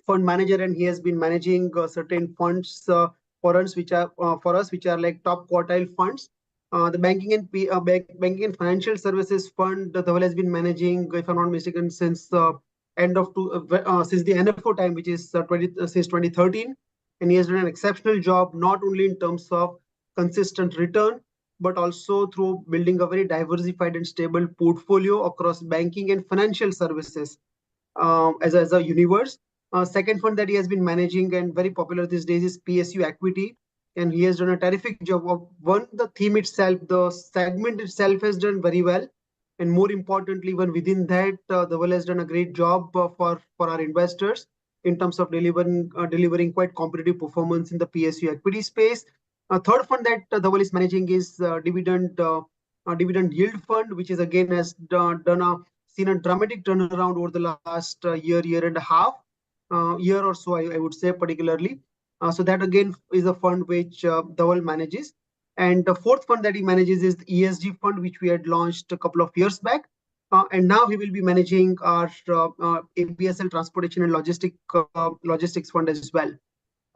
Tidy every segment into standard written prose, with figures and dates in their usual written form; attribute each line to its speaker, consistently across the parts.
Speaker 1: fund manager, and he has been managing certain funds for us, which are like top quartile funds. The banking and financial services fund Dhaval has been managing, if I'm not mistaken, since since the NFO time, which is since 2013, and he has done an exceptional job not only in terms of consistent return, but also through building a very diversified and stable portfolio across banking and financial services as a universe. Second fund that he has been managing and very popular these days is PSU Equity, and he has done a terrific job of the theme itself, the segment itself has done very well, and more importantly, even within that, Dhaval has done a great job for our investors in terms of delivering quite competitive performance in the PSU equity space. A third fund that Dhaval is managing is dividend yield fund, which is again has seen a dramatic turnaround over the last year and a half, year or so, I would say particularly. So that again is a fund which Dhaval manages. And the fourth fund that he manages is the ESG fund, which we had launched a couple of years back. And now he will be managing our ABSL transportation and logistics fund as well.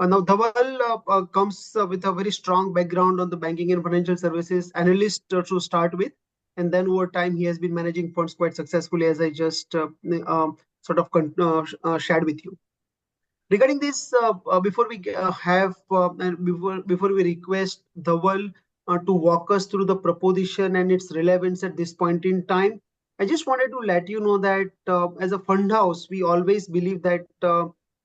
Speaker 1: Now, Dhaval comes with a very strong background on the banking and financial services analyst to start with. And then over time, he has been managing funds quite successfully, as I just shared with you. Regarding this, before we before we request Dhaval to walk us through the proposition and its relevance at this point in time, I just wanted to let you know that as a fund house, we always believe that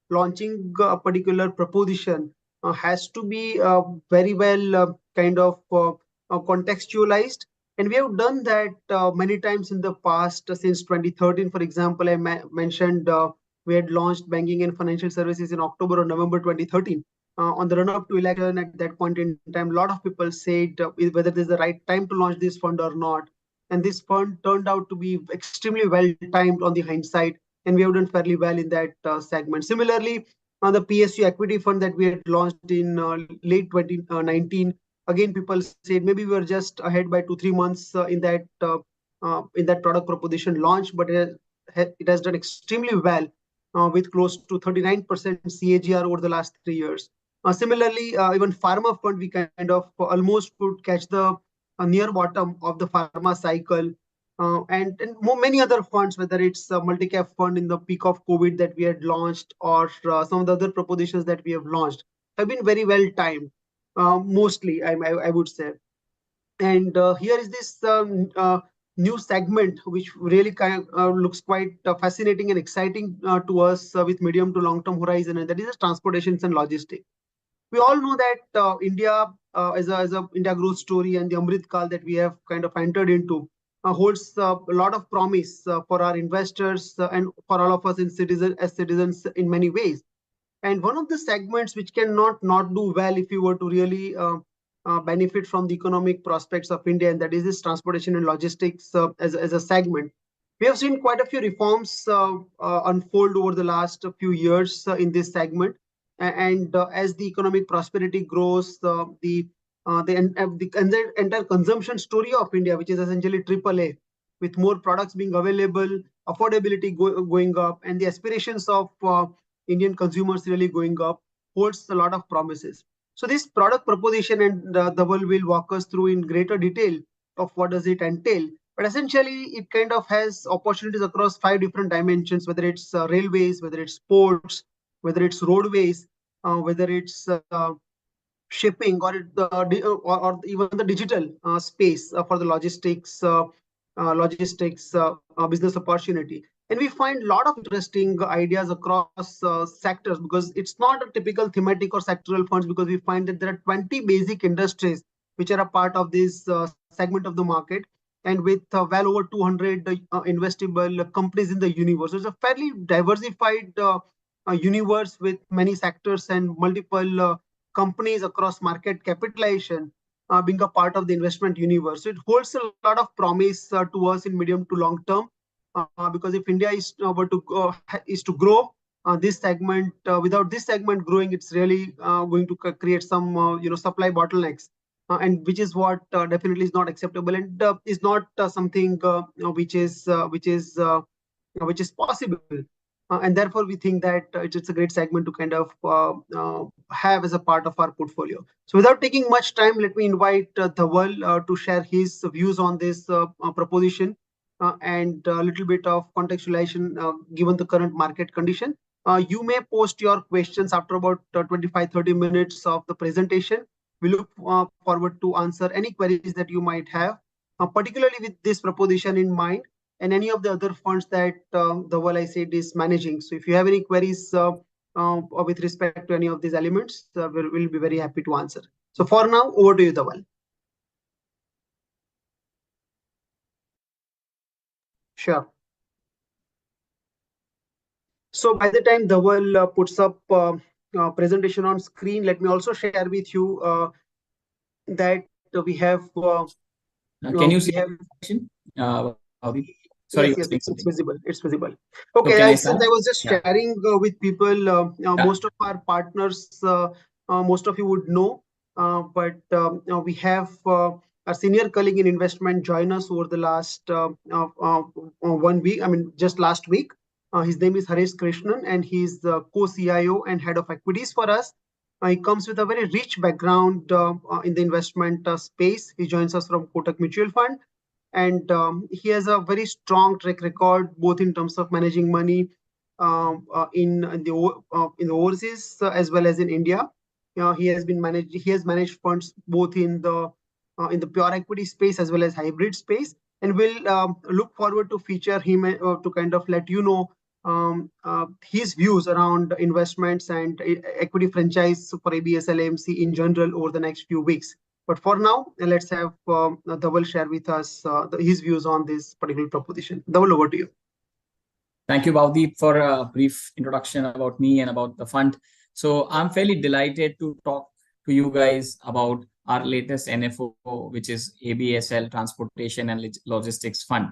Speaker 1: launching a particular proposition has to be very well contextualized. And we have done that many times in the past. Since 2013, for example, I mentioned we had launched banking and financial services in October or November 2013. On the run-up to election, at that point in time, a lot of people said whether this is the right time to launch this fund or not. And this fund turned out to be extremely well timed on the hindsight, and we have done fairly well in that segment. Similarly, on the PSU equity fund that we had launched in late 2019, again, people said maybe we were just ahead by 2-3 months in that product proposition launch, but it has done extremely well with close to 39% CAGR over the last 3 years. Similarly, even pharma fund, we kind of almost could catch the near bottom of the pharma cycle. And many other funds, whether it's a multi-cap fund in the peak of COVID that we had launched, or some of the other propositions that we have launched, have been very well timed, mostly, I would say. And here is this new segment, which really kind of looks quite fascinating and exciting to us with medium to long-term horizon, and that is transportations and logistics. We all know that India, as a India growth story and the Amrit Kal that we have kind of entered into, holds a lot of promise for our investors and for all of us as citizens in many ways. And one of the segments which cannot not do well if you were to really benefit from the economic prospects of India, and that is this transportation and logistics as a segment. We have seen quite a few reforms unfold over the last few years in this segment. And as the economic prosperity grows, the entire consumption story of India, which is essentially AAA, with more products being available, affordability going up, and the aspirations of Indian consumers really going up, holds a lot of promises. So this product proposition, and Dhaval will walk us through in greater detail of what does it entail. But essentially, it kind of has opportunities across 5 different dimensions, whether it's railways, whether it's ports, whether it's roadways, whether it's shipping, or even the digital space for the logistics business opportunity. And we find a lot of interesting ideas across sectors, because it's not a typical thematic or sectoral funds, because we find that there are 20 basic industries which are a part of this segment of the market, and with well over 200 investable companies in the universe. So it's a fairly diversified universe with many sectors and multiple companies across market capitalization being a part of the investment universe. So it holds a lot of promise to us in medium to long term, because if India is to grow this segment, without this segment growing, it's really going to create some supply bottlenecks, and which is what definitely is not acceptable, and is not something which is possible. And therefore we think that it's a great segment to kind of have as a part of our portfolio. So without taking much time, let me invite Dhaval to share his views on this proposition and a little bit of contextualization given the current market condition. You may post your questions after about 25-30 minutes of the presentation. We look forward to answer any queries that you might have, particularly with this proposition in mind and any of the other funds that Dhaval I said is managing. So if you have any queries with respect to any of these elements, we'll be very happy to answer. So for now, over to you, Dhaval. Sure. So by the time Dhaval puts up presentation on screen, let me also share with you that we have.
Speaker 2: Can you see
Speaker 1: have,
Speaker 2: sorry,
Speaker 1: yes, it's visible. It's visible.
Speaker 2: So
Speaker 1: Okay,
Speaker 2: since
Speaker 1: I was just sharing with people, most of our partners, most of you would know, but we have a senior colleague in investment join us over the last 1 week. I mean, just last week. His name is Haresh Krishnan, and he's the co-CIO and head of equities for us. He comes with a very rich background in the investment space. He joins us from Kotak Mutual Fund, and he has a very strong track record both in terms of managing money in the overseas as well as in India. He has managed funds both in the pure equity space as well as hybrid space, and we'll look forward to feature him to kind of let you know his views around investments and equity franchise for ABSL AMC in general over the next few weeks. But for now, let's have Dhaval share with us his views on this particular proposition. Dhaval, over to you.
Speaker 2: Thank you, Bhavdeep, for a brief introduction about me and about the fund. So I'm fairly delighted to talk to you guys about our latest NFO, which is ABSL Transportation and Logistics Fund.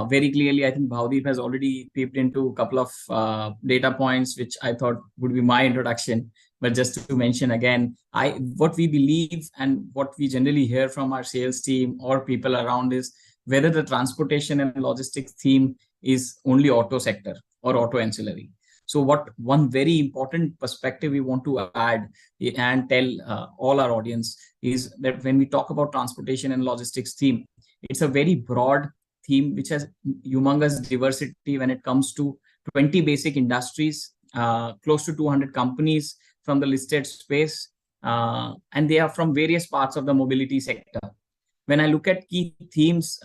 Speaker 2: Very clearly, I think Bhavdeep has already peeped into a couple of data points, which I thought would be my introduction. But just to mention again, what we believe and what we generally hear from our sales team or people around is whether the transportation and logistics theme is only auto sector or auto ancillary. So one very important perspective we want to add and tell all our audience is that when we talk about transportation and logistics theme, it's a very broad theme which has humongous diversity when it comes to 20 basic industries, close to 200 companies from the listed space, and they are from various parts of the mobility sector. When I look at key themes,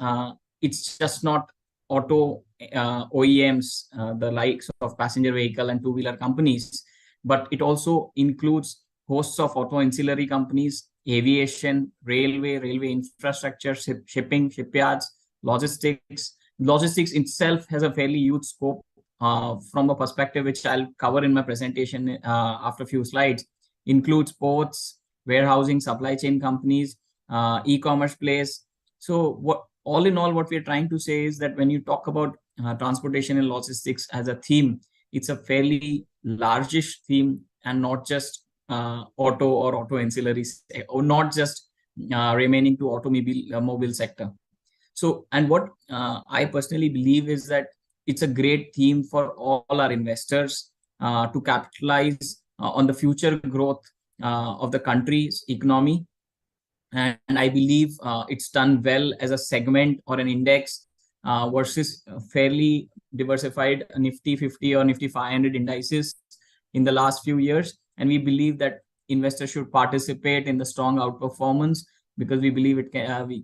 Speaker 2: it's just not auto OEMs, the likes of passenger vehicle and two-wheeler companies, but it also includes hosts of auto ancillary companies, aviation, railway infrastructure, shipping, shipyards, logistics. Logistics itself has a fairly huge scope from a perspective which I'll cover in my presentation after a few slides. Includes ports, warehousing, supply chain companies, e-commerce plays. So all in all, what we're trying to say is that when you talk about transportation and logistics as a theme, it's a fairly largish theme and not just auto or auto ancillaries, or not just remaining to automobile sector. So, and what I personally believe is that it's a great theme for all our investors to capitalize on the future growth of the country's economy. And I believe it's done well as a segment or an index versus fairly diversified Nifty 50 or Nifty 500 indices in the last few years. And we believe that investors should participate in the strong outperformance because we believe it can,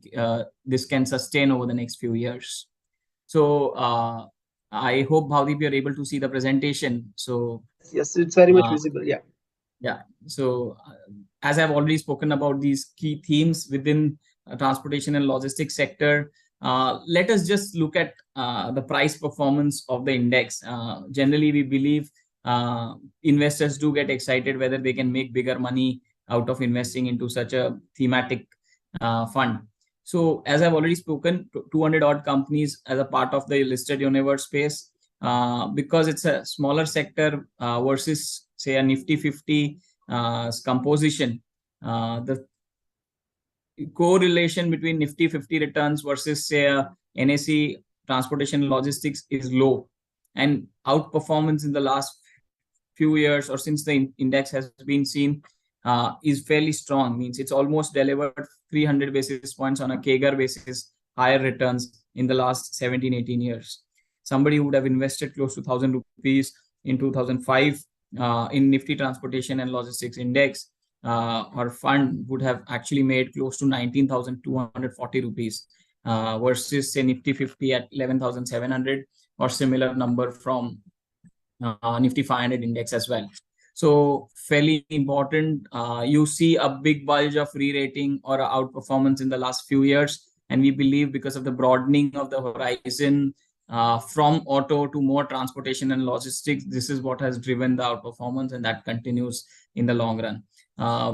Speaker 2: this can sustain over the next few years. So I hope, Bhavdeep, you're able to see the presentation. So
Speaker 1: yes, it's very much visible. Yeah.
Speaker 2: Yeah. So as I've already spoken about these key themes within transportation and logistics sector, let us just look at the price performance of the index. Generally, we believe investors do get excited whether they can make bigger money out of investing into such a thematic fund. So as I've already spoken, 200 odd companies as a part of the listed universe space, because it's a smaller sector versus say a Nifty 50 composition, the correlation between Nifty 50 returns versus say a NSE transportation logistics is low. and outperformance in the last few years or since the index has been seen is fairly strong. Means it's almost delivered 300 basis points on a KGAR basis, higher returns in the last 17, 18 years. Somebody would have invested close to 1,000 rupees in 2005 in Nifty Transportation and Logistics Index. Our fund would have actually made close to 19,240 rupees versus say Nifty 50 at 11,700 or similar number from Nifty 500 index as well. So fairly important. You see a big bulge of re-rating or outperformance in the last few years. And we believe because of the broadening of the horizon from auto to more transportation and logistics, this is what has driven the outperformance, and that continues in the long run.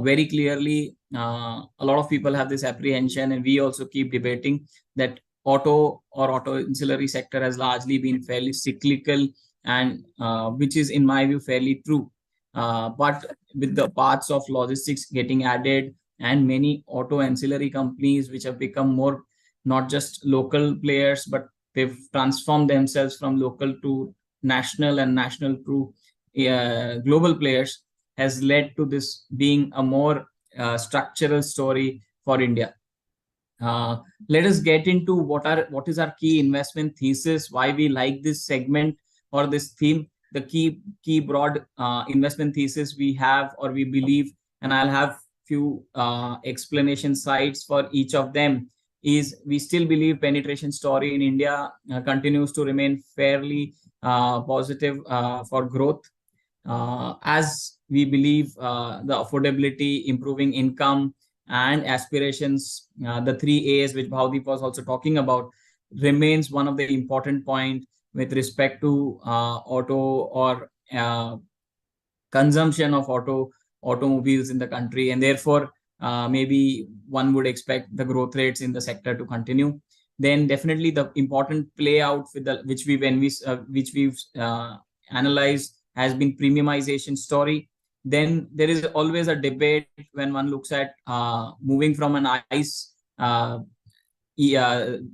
Speaker 2: Very clearly, a lot of people have this apprehension, and we also keep debating that auto or auto ancillary sector has largely been fairly cyclical, and which is in my view fairly true. But with the parts of logistics getting added and many auto ancillary companies which have become more not just local players, but they've transformed themselves from local to national and national to global players, has led to this being a more structural story for India. Let us get into what is our key investment thesis, why we like this segment or this theme. The key broad investment thesis we have or we believe, and I'll have few explanation sites for each of them, is we still believe penetration story in India continues to remain fairly positive for growth. As we believe the affordability, improving income, and aspirations, the 3 A's which Bhavdeep was also talking about, remains one of the important point with respect to auto or consumption of automobiles in the country, and therefore maybe one would expect the growth rates in the sector to continue. Then definitely the important play out with the which we've analyzed has been premiumization story. Then there is always a debate when one looks at moving from an ICE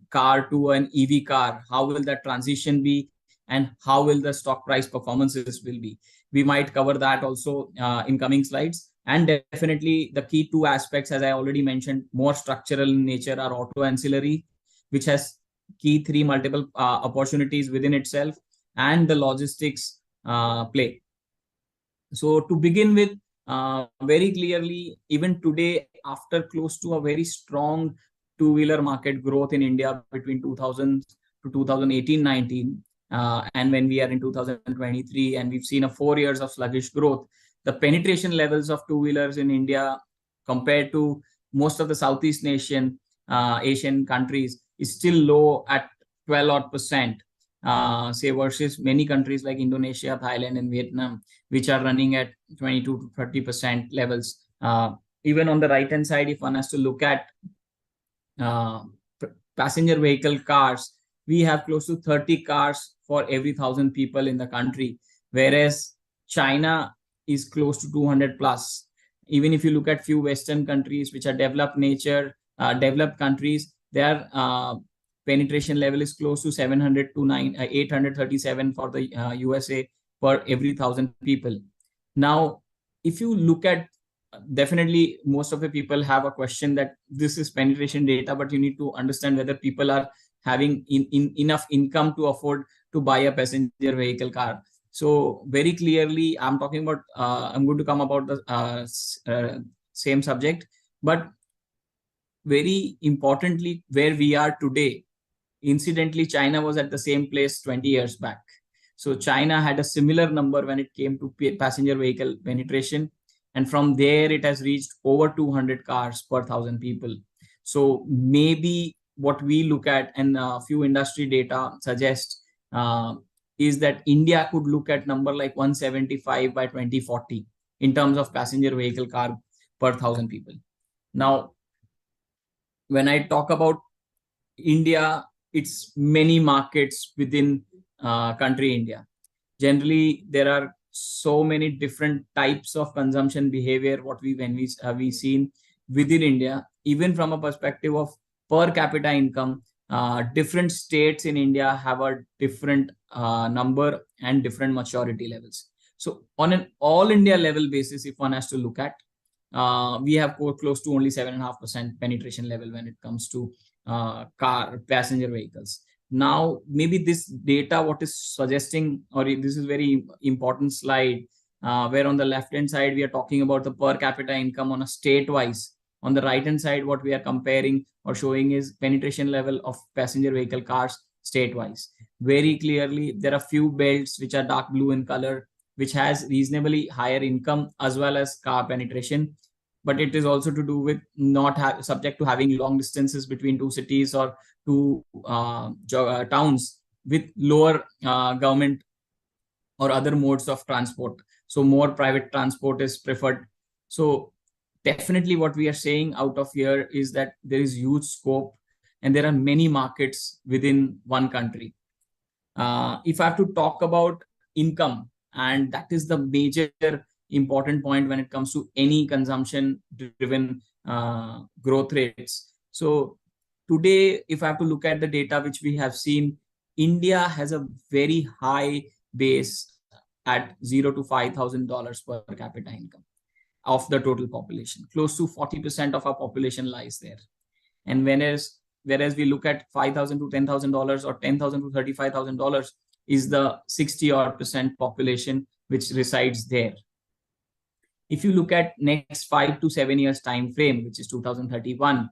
Speaker 2: car to an EV car. How will that transition be, and how will the stock price performances will be? We might cover that also in coming slides. And definitely the key two aspects, as I already mentioned, more structural in nature, are auto ancillary, which has key three multiple opportunities within itself, and the logistics play. So to begin with, very clearly, even today, after close to a very strong two-wheeler market growth in India between 2000 to 2018-19, and when we are in 2023, and we've seen a 4 years of sluggish growth, the penetration levels of two-wheelers in India compared to most of the Southeast Asian countries is still low at 12% say versus many countries like Indonesia, Thailand, and Vietnam, which are running at 22 to 30% levels. Even on the right hand side, if one has to look at passenger vehicle cars, we have close to 30 cars for every 1,000 people in the country, whereas China is close to 200 plus. Even if you look at few Western countries which are developed countries, their penetration level is close to 700 to 837 for the USA per every 1,000 people. Now, if you look at, definitely most of the people have a question that this is penetration data, but you need to understand whether people are having enough income to afford to buy a passenger vehicle car. So very clearly, I'm talking about, I'm going to come about the same subject, but very importantly, where we are today, incidentally, China was at the same place 20 years back. So China had a similar number when it came to passenger vehicle penetration. And from there, it has reached over 200 cars per 1,000 people. So maybe what we look at, and a few industry data suggest, is that India could look at number like 175 by 2040 in terms of passenger vehicle car per 1,000 people. Now, when I talk about India, it's many markets within country India. Generally, there are so many different types of consumption behavior when we seen within India, even from a perspective of per capita income. different states in India have a different number and different maturity levels. So on an all India level basis, if one has to look at, we have close to only 7.5% penetration level when it comes to car passenger vehicles. Now, maybe this data, what is suggesting, or this is very important slide, where on the left hand side we are talking about the per capita income on a state wise. On the right hand side, what we are comparing or showing is penetration level of passenger vehicle cars state wise. Very clearly, there are few belts which are dark blue in color, which has reasonably higher income as well as car penetration. But it is also to do with not subject to having long distances between two cities or two towns with lower government or other modes of transport. So more private transport is preferred. So definitely what we are saying out of here is that there is huge scope and there are many markets within one country. If I have to talk about income, and that is the major important point when it comes to any consumption driven growth rates. So today, if I have to look at the data which we have seen, India has a very high base at $0 to $5,000 per capita income of the total population. Close to 40% of our population lies there. And whereas we look at $5,000 to $10,000 or $10,000 to $35,000 is the 60% population which resides there. If you look at next 5 to 7 years time frame, which is 2031,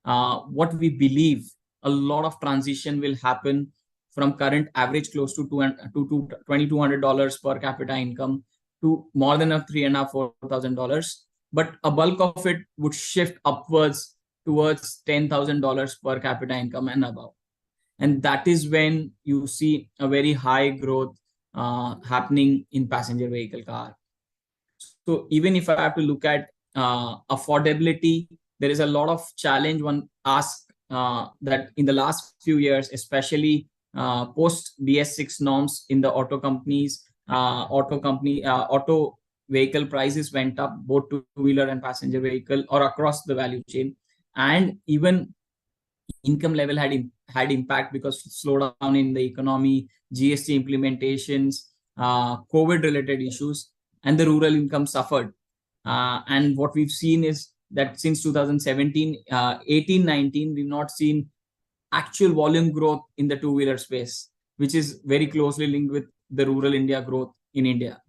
Speaker 2: what we believe a lot of transition will happen from current average close to $2,200 per capita income to more than a $3,500-4,000, but a bulk of it would shift upwards towards $10,000 per capita income and above. And that is when you see a very high growth happening in passenger vehicle car. So even if I have to look at affordability, there is a lot of challenge one asks that in the last few years, especially post BS6 norms in the auto companies, auto vehicle prices went up, both two-wheeler and passenger vehicle or across the value chain. And even income level had impact because slowdown in the economy, GST implementations, COVID related issues, and the rural income suffered. And what we've seen is that since 2017, 18, 19, we've not seen actual volume growth in the two-wheeler space, which is very closely linked with the rural India growth in India.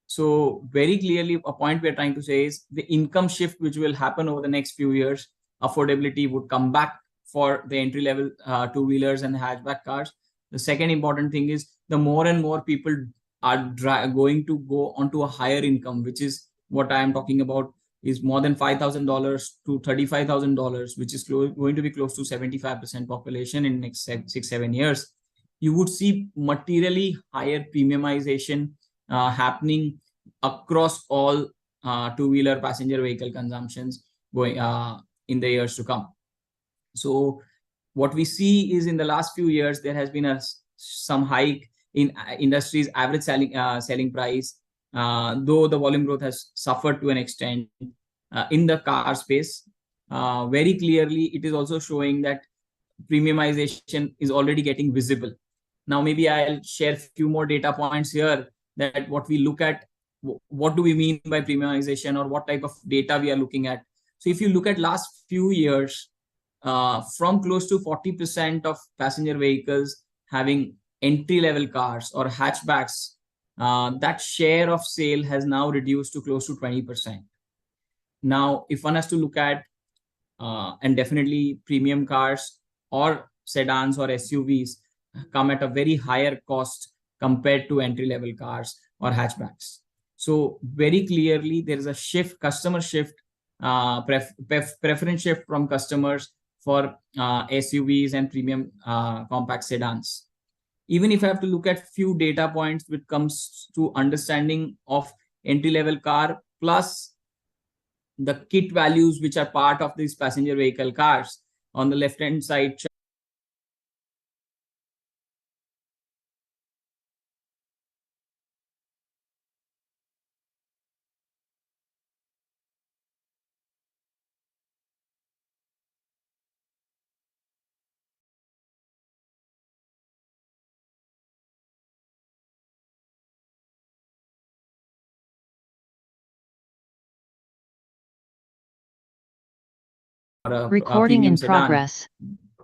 Speaker 2: So very clearly, a point we're trying to say is the income shift which will happen over the next few years, affordability would come back for the entry-level two-wheelers and hatchback cars. The second important thing is the more and more people are going to go onto a higher income, which is what I am talking about, is more than $5,000 to $35,000, which is going to be close to 75% population in next 6-7 years. You would see materially higher premiumization happening across all two-wheeler passenger vehicle consumptions going in the years to come. So what we see is in the last few years, there has been some hike in industry's average selling price, though the volume growth has suffered to an extent in the car space. Very clearly, it is also showing that premiumization is already getting visible. Now, maybe I'll share a few more data points here that what we look at, what do we mean by premiumization or what type of data we are looking at. So if you look at last few years, from close to 40% of passenger vehicles having entry-level cars or hatchbacks, that share of sale has now reduced to close to 20%. Now, if one has to look at, and definitely premium cars or sedans or SUVs come at a very higher cost compared to entry-level cars or hatchbacks. So very clearly, there is a shift, customer shift, preference shift from customers for SUVs and premium compact sedans. Even if I have to look at few data points which comes to understanding of entry-level car plus the kit values which are part of these passenger vehicle cars, on the left-hand side
Speaker 3: Recording
Speaker 2: premium
Speaker 3: in
Speaker 2: sedan,
Speaker 3: progress.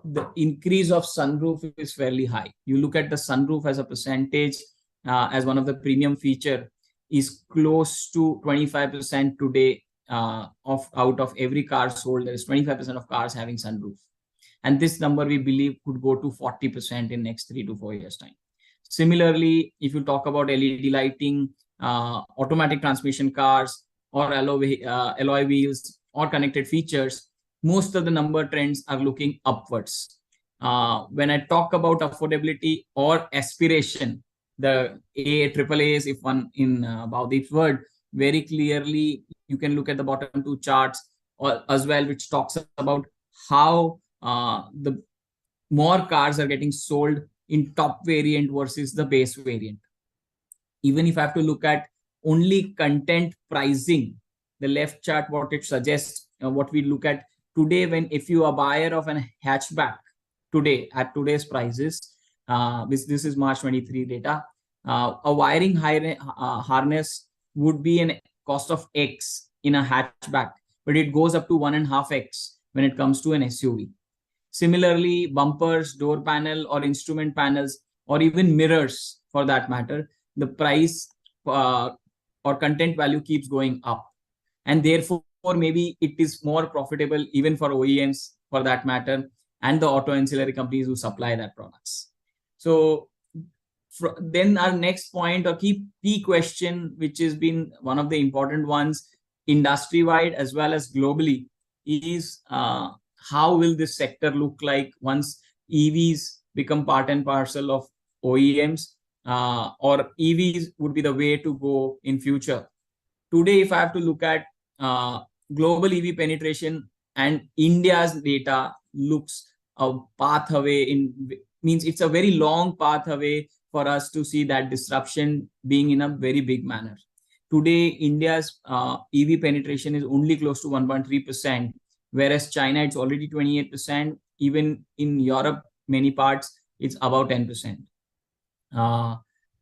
Speaker 2: the increase of sunroof is fairly high. You look at the sunroof as a percentage, as one of the premium feature, is close to 25% today. Of out of every car sold, there is 25% of cars having sunroof, and this number we believe could go to 40% in next 3 to 4 years time. Similarly, if you talk about LED lighting, automatic transmission cars, or alloy wheels, or connected features, most of the number trends are looking upwards. When I talk about affordability or aspiration, the AAAs, if one in about this word, very clearly you can look at the bottom two charts or as well, which talks about how the more cars are getting sold in top variant versus the base variant. Even if I have to look at only content pricing, the left chart, what it suggests, what we look at today, when if you are a buyer of an hatchback today at today's prices, this is March 23 data, a wiring harness would be an cost of X in a hatchback, but it goes up to 1.5x when it comes to an SUV. Similarly, bumpers, door panel, or instrument panels, or even mirrors for that matter, the price or content value keeps going up. And therefore, maybe it is more profitable even for OEMs for that matter, and the auto ancillary companies who supply that products. So then our next point or key question, which has been one of the important ones industry-wide as well as globally, is how will this sector look like once EVs become part and parcel of OEMs, or EVs would be the way to go in future. Today, if I have to look at global EV penetration and India's data, looks a path away, means it's a very long path away for us to see that disruption being in a very big manner. Today, India's EV penetration is only close to 1.3%, whereas China, it's already 28%. Even in Europe, many parts, it's about 10%.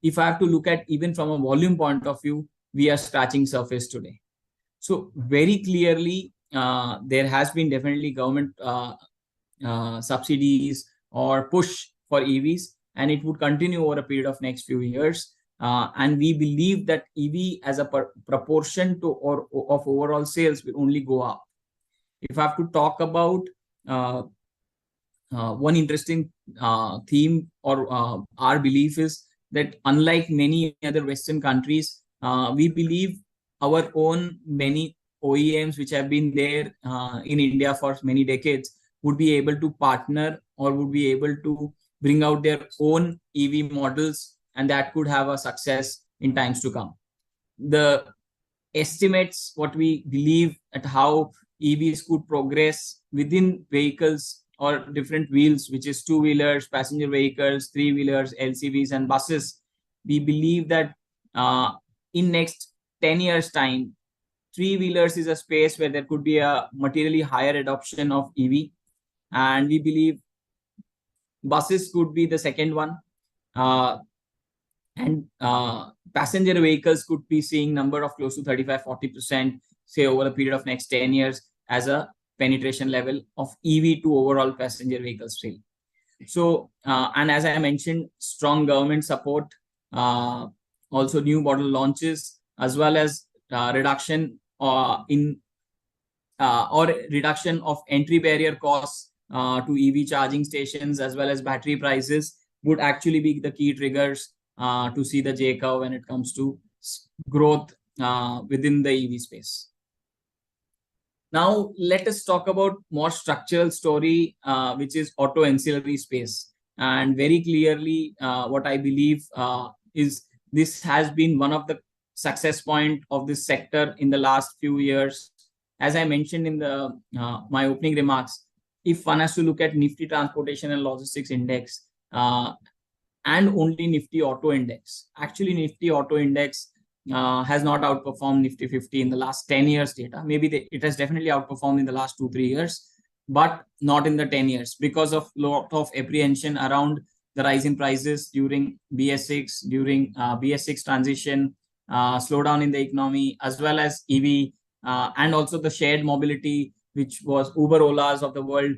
Speaker 2: If I have to look at even from a volume point of view, we are scratching surface today. So very clearly, there has been definitely government subsidies or push for EVs, and it would continue over a period of next few years. And we believe that EV as a proportion to of overall sales will only go up. If I have to talk about one interesting theme or our belief is that unlike many other Western countries, we believe our own many OEMs which have been there in India for many decades would be able to partner or would be able to bring out their own EV models, and that could have a success in times to come. The estimates, what we believe at how EVs could progress within vehicles or different wheels, which is two-wheelers, passenger vehicles, three-wheelers, LCVs, and buses. We believe that in next 10 years' time, three-wheelers is a space where there could be a materially higher adoption of EV. And we believe buses could be the second one. And passenger vehicles could be seeing number of close to 35-40%, say over a period of next 10 years as a penetration level of EV to overall passenger vehicles sale. So, and as I mentioned, strong government support, also new model launches, as well as reduction in or reduction of entry barrier costs to EV charging stations, as well as battery prices, would actually be the key triggers to see the J curve when it comes to growth within the EV space. Now, let us talk about more structural story, which is auto ancillary space. And very clearly, what I believe is this has been one of the success point of this sector in the last few years. As I mentioned in the my opening remarks, if one has to look at Nifty Transportation and Logistics Index and only Nifty Auto Index, actually Nifty Auto Index has not outperformed Nifty 50 in the last 10 years data. Maybe it has definitely outperformed in the last 2-3 years, but not in the 10 years because of lot of apprehension around the rise in prices during BS6, during BS6 transition, slowdown in the economy, as well as EV, and also the shared mobility which was Uber Olas of the world,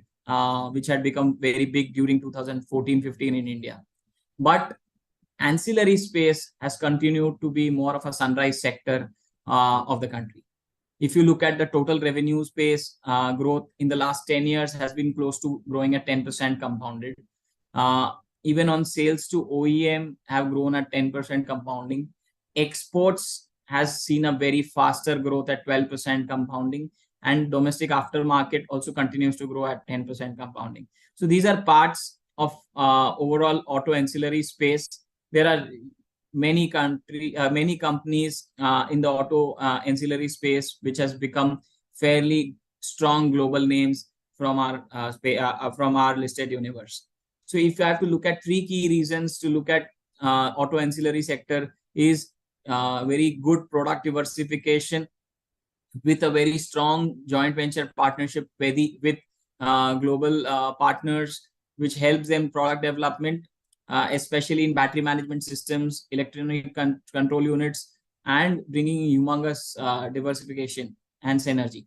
Speaker 2: which had become very big during 2014-15 in India. But ancillary space has continued to be more of a sunrise sector of the country. If you look at the total revenue space, growth in the last 10 years has been close to growing at 10% compounded. Even on sales to OEM have grown at 10% compounding. Exports has seen a very faster growth at 12% compounding, and domestic aftermarket also continues to grow at 10% compounding. So these are parts of overall auto ancillary space. There are many companies in the auto ancillary space which has become fairly strong global names from our listed universe. So if you have to look at 3 key reasons to look at auto ancillary sector is very good product diversification with a very strong joint venture partnership with global partners, which helps them product development, especially in battery management systems, electronic control units, and bringing humongous diversification and synergy.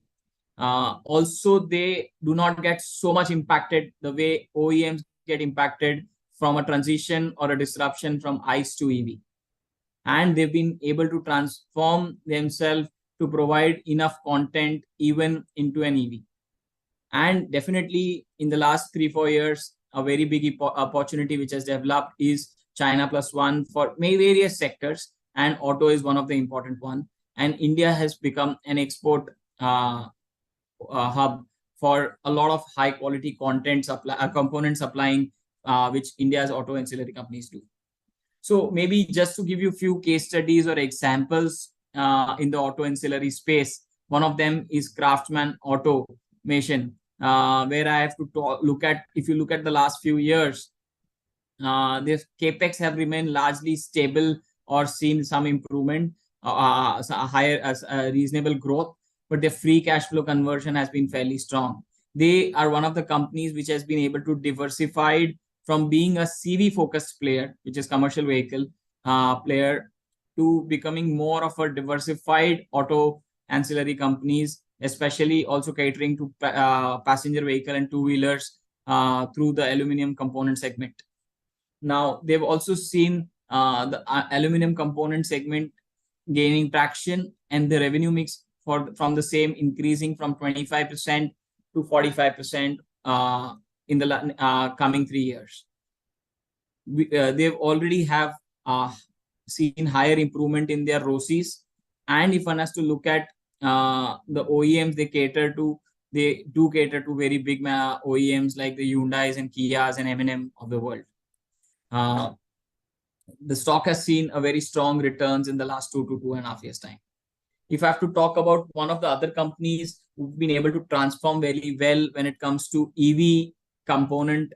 Speaker 2: Also, they do not get so much impacted the way OEMs get impacted from a transition or a disruption from ICE to EV. And they've been able to transform themselves to provide enough content even into an EV. And definitely in the last 3-4 years, a very big opportunity which has developed is China Plus One for various sectors, and auto is one of the important one. And India has become an export hub for a lot of high quality content component supplying, which India's auto ancillary companies do. So maybe just to give you a few case studies or examples in the auto ancillary space, one of them is Craftsman Automation, where I have to look at, if you look at the last few years, their capex have remained largely stable or seen some improvement, reasonable growth, but their free cash flow conversion has been fairly strong. They are one of the companies which has been able to diversify from being a CV focused player, which is commercial vehicle player, to becoming more of a diversified auto ancillary companies, especially also catering to passenger vehicle and two-wheelers through the aluminum component segment. Now, they've also seen the aluminum component segment gaining traction, and the revenue mix from the same increasing from 25% to 45% in the coming 3 years. They've already have seen higher improvement in their ROCEs. And if one has to look at the OEMs they do cater to very big OEMs like the Hyundais and Kias and M&M of the world. The stock has seen a very strong returns in the last 2 to 2.5 years time. If I have to talk about one of the other companies who've been able to transform very well when it comes to EV component,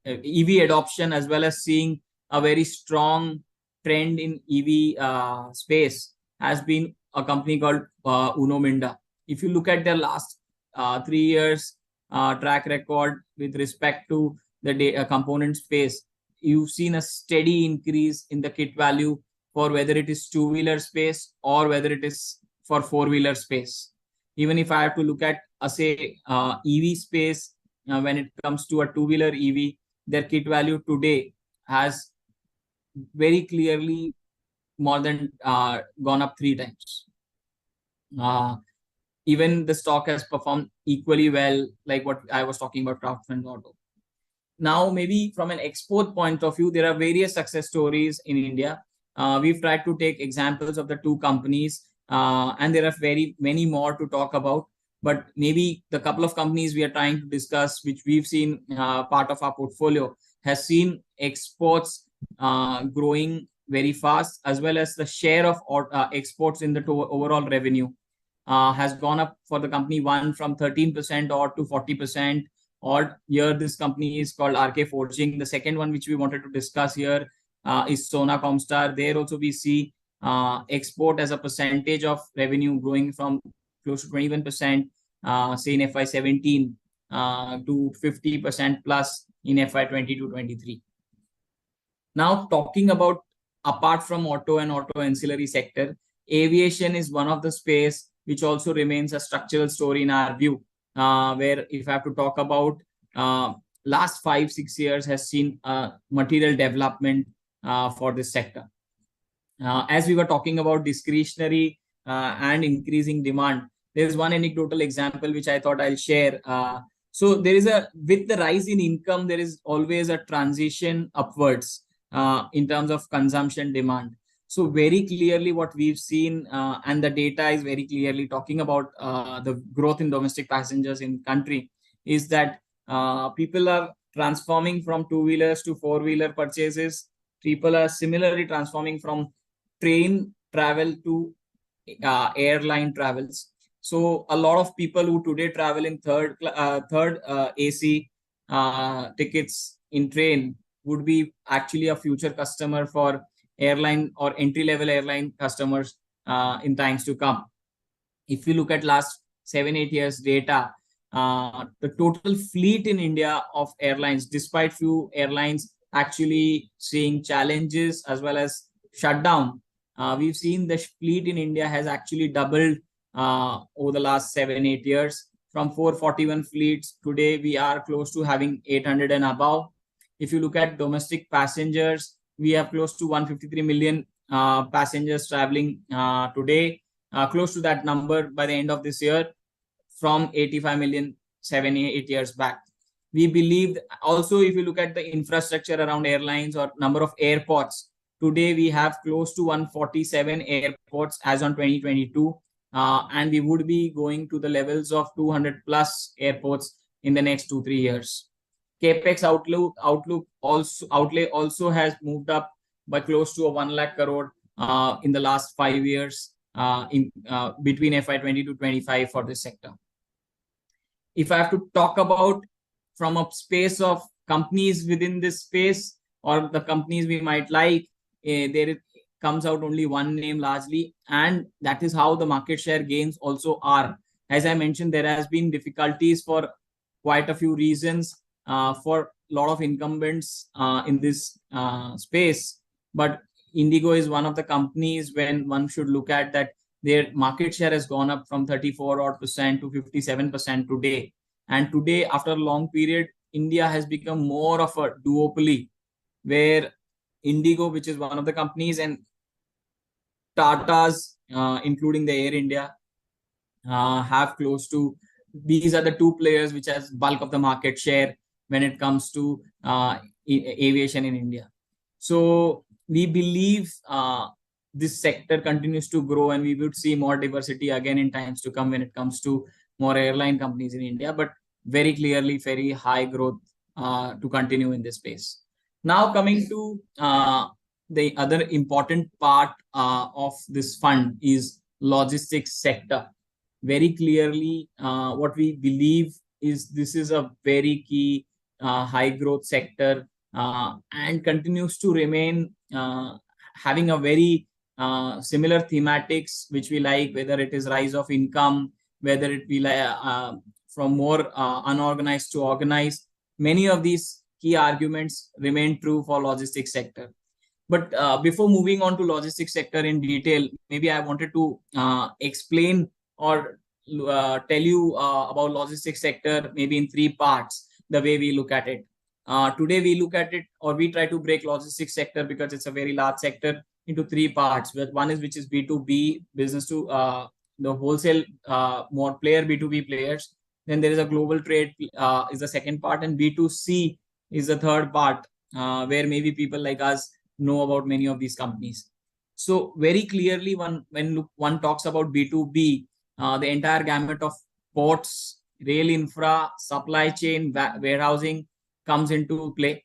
Speaker 2: EV adoption, as well as seeing a very strong trend in EV space, has been a company called Uno Minda. If you look at their last 3 years track record with respect to the component space, you've seen a steady increase in the kit value for whether it is two-wheeler space or whether it is for four-wheeler space. Even if I have to look at EV space, when it comes to a two-wheeler EV, their kit value today has very clearly more than gone up 3 times. Even the stock has performed equally well, like what I was talking about Craftsman Auto. Now, maybe from an export point of view, there are various success stories in India. We've tried to take examples of the 2 companies, and there are very many more to talk about. But maybe the couple of companies we are trying to discuss, which we've seen part of our portfolio, has seen exports growing very fast, as well as the share of exports in the overall revenue has gone up for the company, one from 13% odd to 40% odd. Here, this company is called RK Forging. The second one which we wanted to discuss here is Sona Comstar. There also we see export as a percentage of revenue growing from close to 21%, say in FY17 to 50% plus in FY22-23. Now, talking about apart from auto and auto ancillary sector, aviation is one of the space which also remains a structural story in our view, where if I have to talk about last 5-6 years has seen material development for this sector. As we were talking about discretionary and increasing demand, there is one anecdotal example which I thought I'll share. So there is with the rise in income, there is always a transition upwards in terms of consumption demand. So very clearly what we've seen, and the data is very clearly talking about the growth in domestic passengers in country, is that people are transforming from two-wheelers to four-wheeler purchases. People are similarly transforming from train travel to airline travels. So a lot of people who today travel in third AC tickets in train would be actually a future customer for airline or entry-level airline customers in times to come. If you look at last 7-8 years data, the total fleet in India of airlines, despite few airlines actually seeing challenges as well as shutdown, we've seen the fleet in India has actually doubled over the last 7-8 years. From 441 fleets, today we are close to having 800 and above. If you look at domestic passengers, we have close to 153 million passengers traveling today, close to that number by the end of this year, from 85 million 7-8 years back. We believe also, if you look at the infrastructure around airlines or number of airports, today we have close to 147 airports as on 2022, and we would be going to the levels of 200 plus airports in the next 2-3 years. Capex outlay also has moved up by close to 1 lakh crore in the last 5 years between FY20 to 25 for this sector. If I have to talk about from a space of companies within this space or the companies we might like, there comes out only one name largely, and that is how the market share gains also are. As I mentioned, there has been difficulties for quite a few reasons for a lot of incumbents in this space, but Indigo is one of the companies when one should look at that their market share has gone up from 34% to 57% today. And today, after a long period, India has become more of a duopoly, where Indigo, which is one of the companies, and Tata's, including the Air India, have close to, these are the two players which has bulk of the market share when it comes to aviation in India. So we believe this sector continues to grow, and we would see more diversity again in times to come when it comes to more airline companies in India, but very clearly very high growth to continue in this space. Now coming to the other important part of this fund is logistics sector. Very clearly, what we believe is this is a very key high growth sector and continues to remain having a very similar thematics which we like, whether it is rise of income, whether it be from more unorganized to organized. Many of these key arguments remain true for logistics sector. But before moving on to logistics sector in detail, maybe I wanted to explain or tell you about logistics sector maybe in 3 parts, the way we look at it. Today we look at it, or we try to break logistics sector because it's a very large sector into 3 parts. One is which is B2B, business to the wholesale more player, B2B players. Then there is a global trade is the second part, and B2C is the third part, where maybe people like us know about many of these companies. So very clearly, when one talks about B2B, the entire gamut of ports, rail infra, supply chain, warehousing comes into play.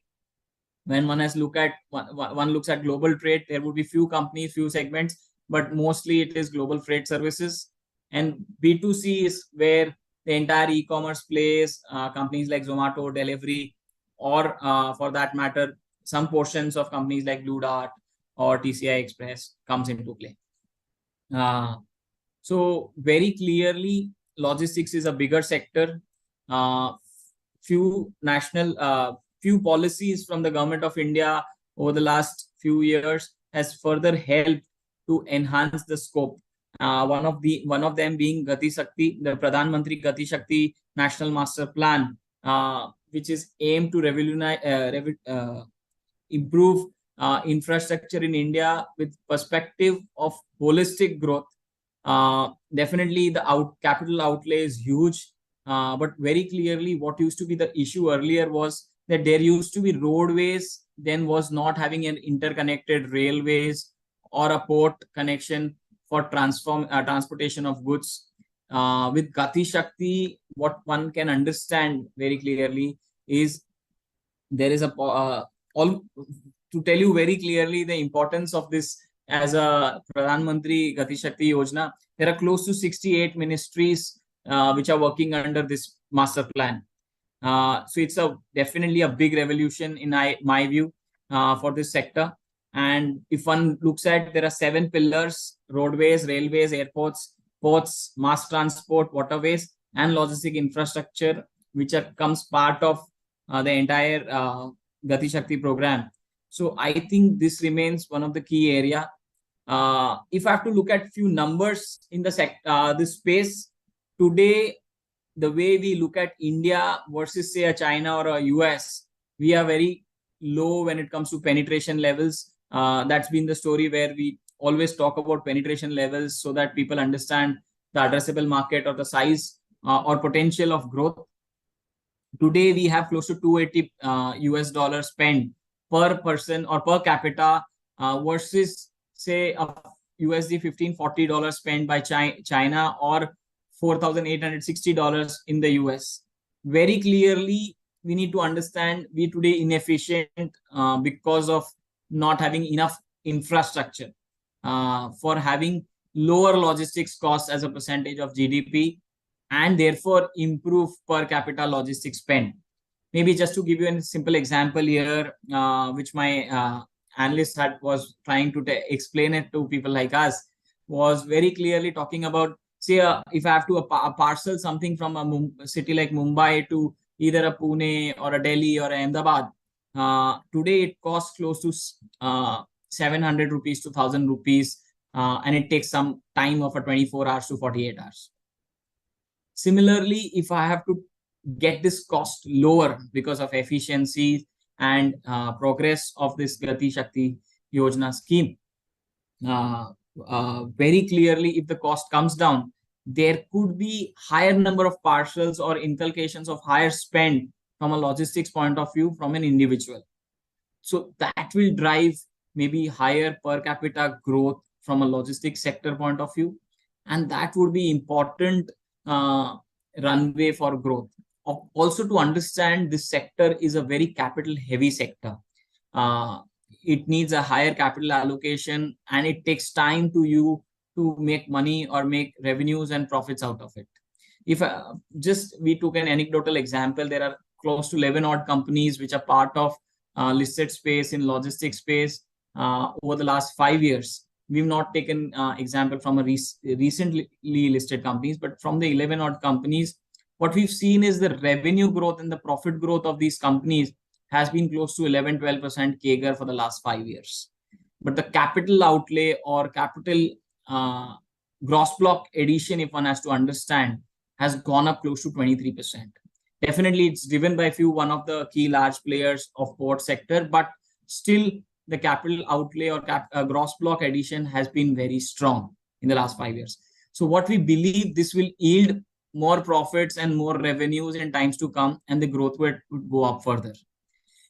Speaker 2: When one looks at global trade, there would be few companies, few segments, but mostly it is global freight services. And B2C is where the entire e-commerce plays, companies like Zomato, Delivery, or for that matter, some portions of companies like Blue Dart or TCI Express comes into play. So very clearly, logistics is a bigger sector. Few policies from the government of India over the last few years has further helped to enhance the scope. One of them being Gati Shakti, the Pradhan Mantri Gati Shakti National Master Plan, which is aimed to improve infrastructure in India with perspective of holistic growth. Definitely, the capital outlay is huge, but very clearly, what used to be the issue earlier was that there used to be roadways, then was not having an interconnected railways or a port connection for transportation of goods. With Gati Shakti, what one can understand very clearly is there is a all to tell you very clearly the importance of this as a Pradhan Mantri Gati Shakti Yojana. There are close to 68 ministries which are working under this master plan. So it's definitely a big revolution in my view for this sector. And if one looks at, there are 7 pillars: roadways, railways, airports, ports, mass transport, waterways, and logistic infrastructure, which comes part of the entire Gati Shakti program. So I think this remains one of the key area. If I have to look at few numbers in the this space today, the way we look at India versus say a China or a US, we are very low when it comes to penetration levels. That's been the story where we always talk about penetration levels so that people understand the addressable market or the size or potential of growth. Today, we have close to 280 US dollars spent per person or per capita versus say a USD $15-40 spent by China or $4,860 in the US. Very clearly, we need to understand we today inefficient because of not having enough infrastructure for having lower logistics costs as a percentage of GDP and therefore improve per capita logistics spend. Maybe just to give you a simple example here, which my analyst was trying to explain it to people like us, was very clearly talking about, say, if I have to parcel something from a city like Mumbai to either a Pune or a Delhi or a Ahmedabad, today it costs close to 700 rupees to 1000 rupees, and it takes some time of a 24 hours to 48 hours. Similarly, if I have to get this cost lower because of efficiency and progress of this Gati Shakti Yojana scheme, very clearly, if the cost comes down, there could be higher number of parcels or inculcations of higher spend from a logistics point of view from an individual. So that will drive maybe higher per capita growth from a logistics sector point of view. And that would be important runway for growth. Also, to understand this sector is a very capital heavy sector. It needs a higher capital allocation and it takes time to make money or make revenues and profits out of it. If we took an anecdotal example, there are close to 11 odd companies which are part of listed space in logistics space over the last 5 years. We've not taken example from a recently listed companies, but from the 11 odd companies, what we've seen is the revenue growth and the profit growth of these companies has been close to 11-12% CAGR for the last 5 years. But the capital outlay or capital gross block addition, if one has to understand, has gone up close to 23%. Definitely, it's driven by one of the key large players of port sector, but still the capital outlay or gross block addition has been very strong in the last 5 years. So what we believe, this will yield more profits and more revenues in times to come, and the growth would go up further.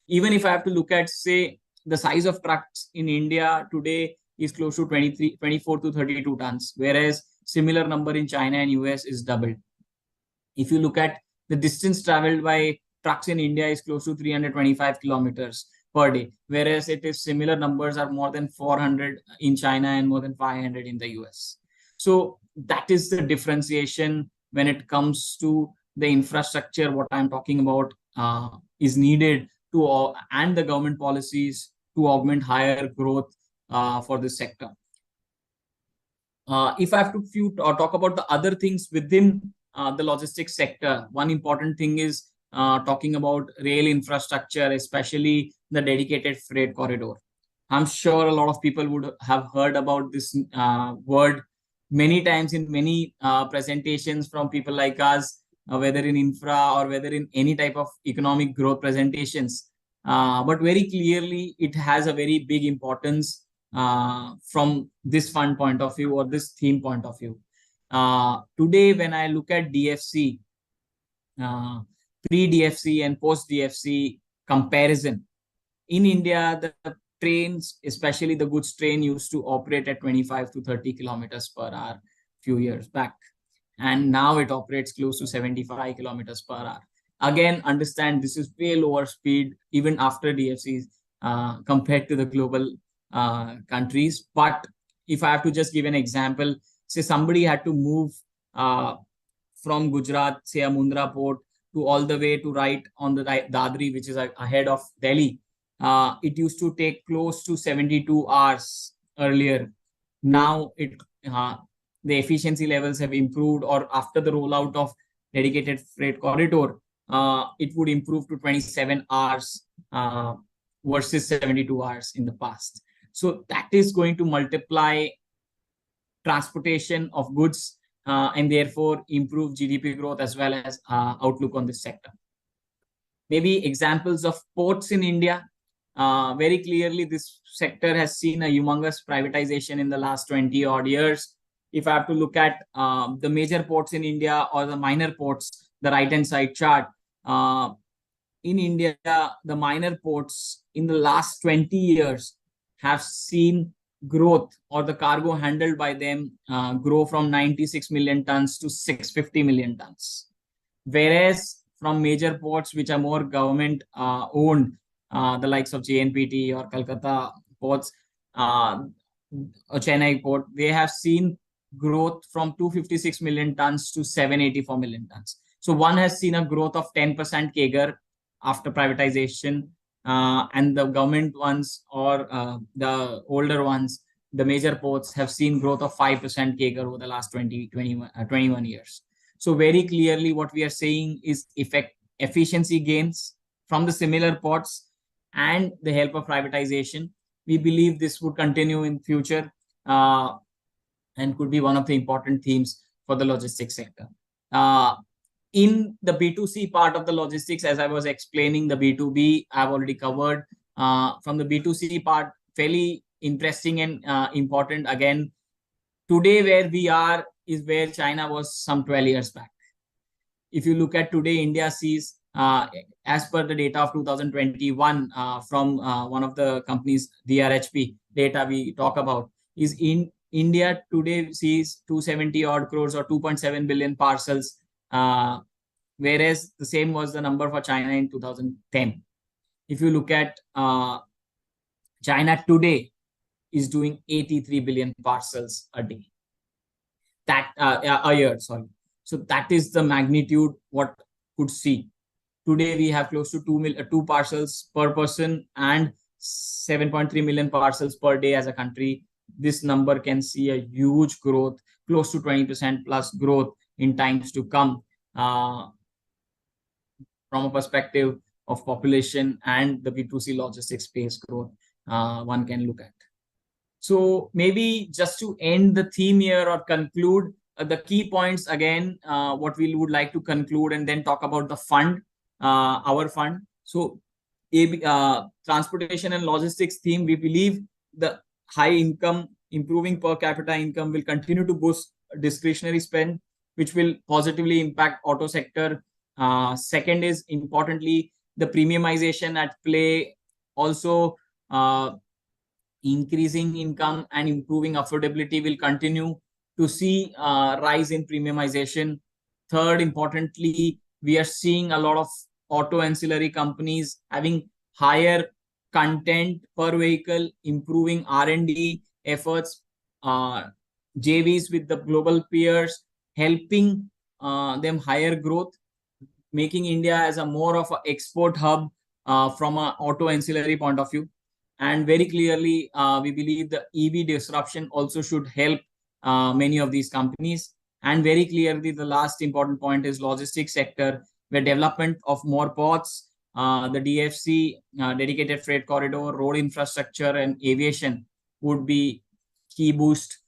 Speaker 2: Even if I have to look at, say, the size of trucks in India today is close to 24 to 32 tons, whereas similar number in China and US is doubled. If you look at the distance traveled by trucks in India is close to 325 kilometers per day, whereas it is similar numbers are more than 400 in China and more than 500 in the US. So that is the differentiation when it comes to the infrastructure. What I'm talking about is needed to and the government policies to augment higher growth for this sector. If I have to talk about the other things within the logistics sector, one important thing is talking about rail infrastructure, especially the dedicated freight corridor. I'm sure a lot of people would have heard about this word many times in many presentations from people like us, whether in infra or whether in any type of economic growth presentations. But very clearly, it has a very big importance from this fund point of view or this theme point of view. Today, when I look at DFC, pre-DFC and post-DFC comparison, in India, the trains, especially the goods train, used to operate at 25 to 30 kilometers per hour few years back. And now it operates close to 75 kilometers per hour. Again, understand this is way lower speed, even after DFCs, compared to the global countries. But if I have to just give an example, say somebody had to move from Gujarat, say a Mundra port, to all the way to right on the Dadri, which is ahead of Delhi. It used to take close to 72 hours earlier. Now the efficiency levels have improved, or after the rollout of dedicated freight corridor, it would improve to 27 hours versus 72 hours in the past. So that is going to multiply transportation of goods and therefore improve GDP growth as well as outlook on this sector. Maybe examples of ports in India. Very clearly, this sector has seen a humongous privatization in the last 20 odd years. If I have to look at the major ports in India or the minor ports, the right-hand side chart, in India, the minor ports in the last 20 years have seen growth, or the cargo handled by them grow from 96 million tons to 650 million tons. Whereas from major ports, which are more government owned, the likes of JNPT or Calcutta ports, or Chennai port, they have seen growth from 256 million tons to 784 million tons. So one has seen a growth of 10% CAGR after privatization, and the government ones or the older ones, the major ports, have seen growth of 5% CAGR over the last 21 years. So very clearly what we are saying is efficiency gains from the similar ports and the help of privatization. We believe this would continue in future and could be one of the important themes for the logistics sector. In the B2C part of the logistics, as I was explaining, the B2B I've already covered. From the B2C part, fairly interesting and important. Again, today where we are is where China was some 12 years back. If you look at today, India sees, as per the data of 2021 from one of the companies, DRHP data we talk about, is in India today sees 270 odd crores or 2.7 billion parcels, whereas the same was the number for China in 2010. If you look at China today is doing 83 billion parcels a day. That a year, sorry. So that is the magnitude what could see. Today we have close to 2 parcels per person and 7.3 million parcels per day as a country. This number can see a huge growth, close to 20% plus growth in times to come, from a perspective of population and the B2C logistics space growth one can look at. So maybe just to end the theme here or conclude the key points again, what we would like to conclude and then talk about the fund, our fund. So transportation and logistics theme, we believe the high income, improving per capita income will continue to boost discretionary spend, which will positively impact auto sector. Second is importantly, the premiumization at play, also increasing income and improving affordability will continue to see rise in premiumization. Third, importantly, we are seeing a lot of auto ancillary companies having higher content per vehicle, improving R&D efforts, JVs with the global peers, helping them higher growth, making India as a more of an export hub from an auto ancillary point of view. And very clearly, we believe the EV disruption also should help many of these companies. And very clearly, the last important point is logistics sector, where development of more ports, the DFC, dedicated freight corridor, road infrastructure, and aviation would be key boost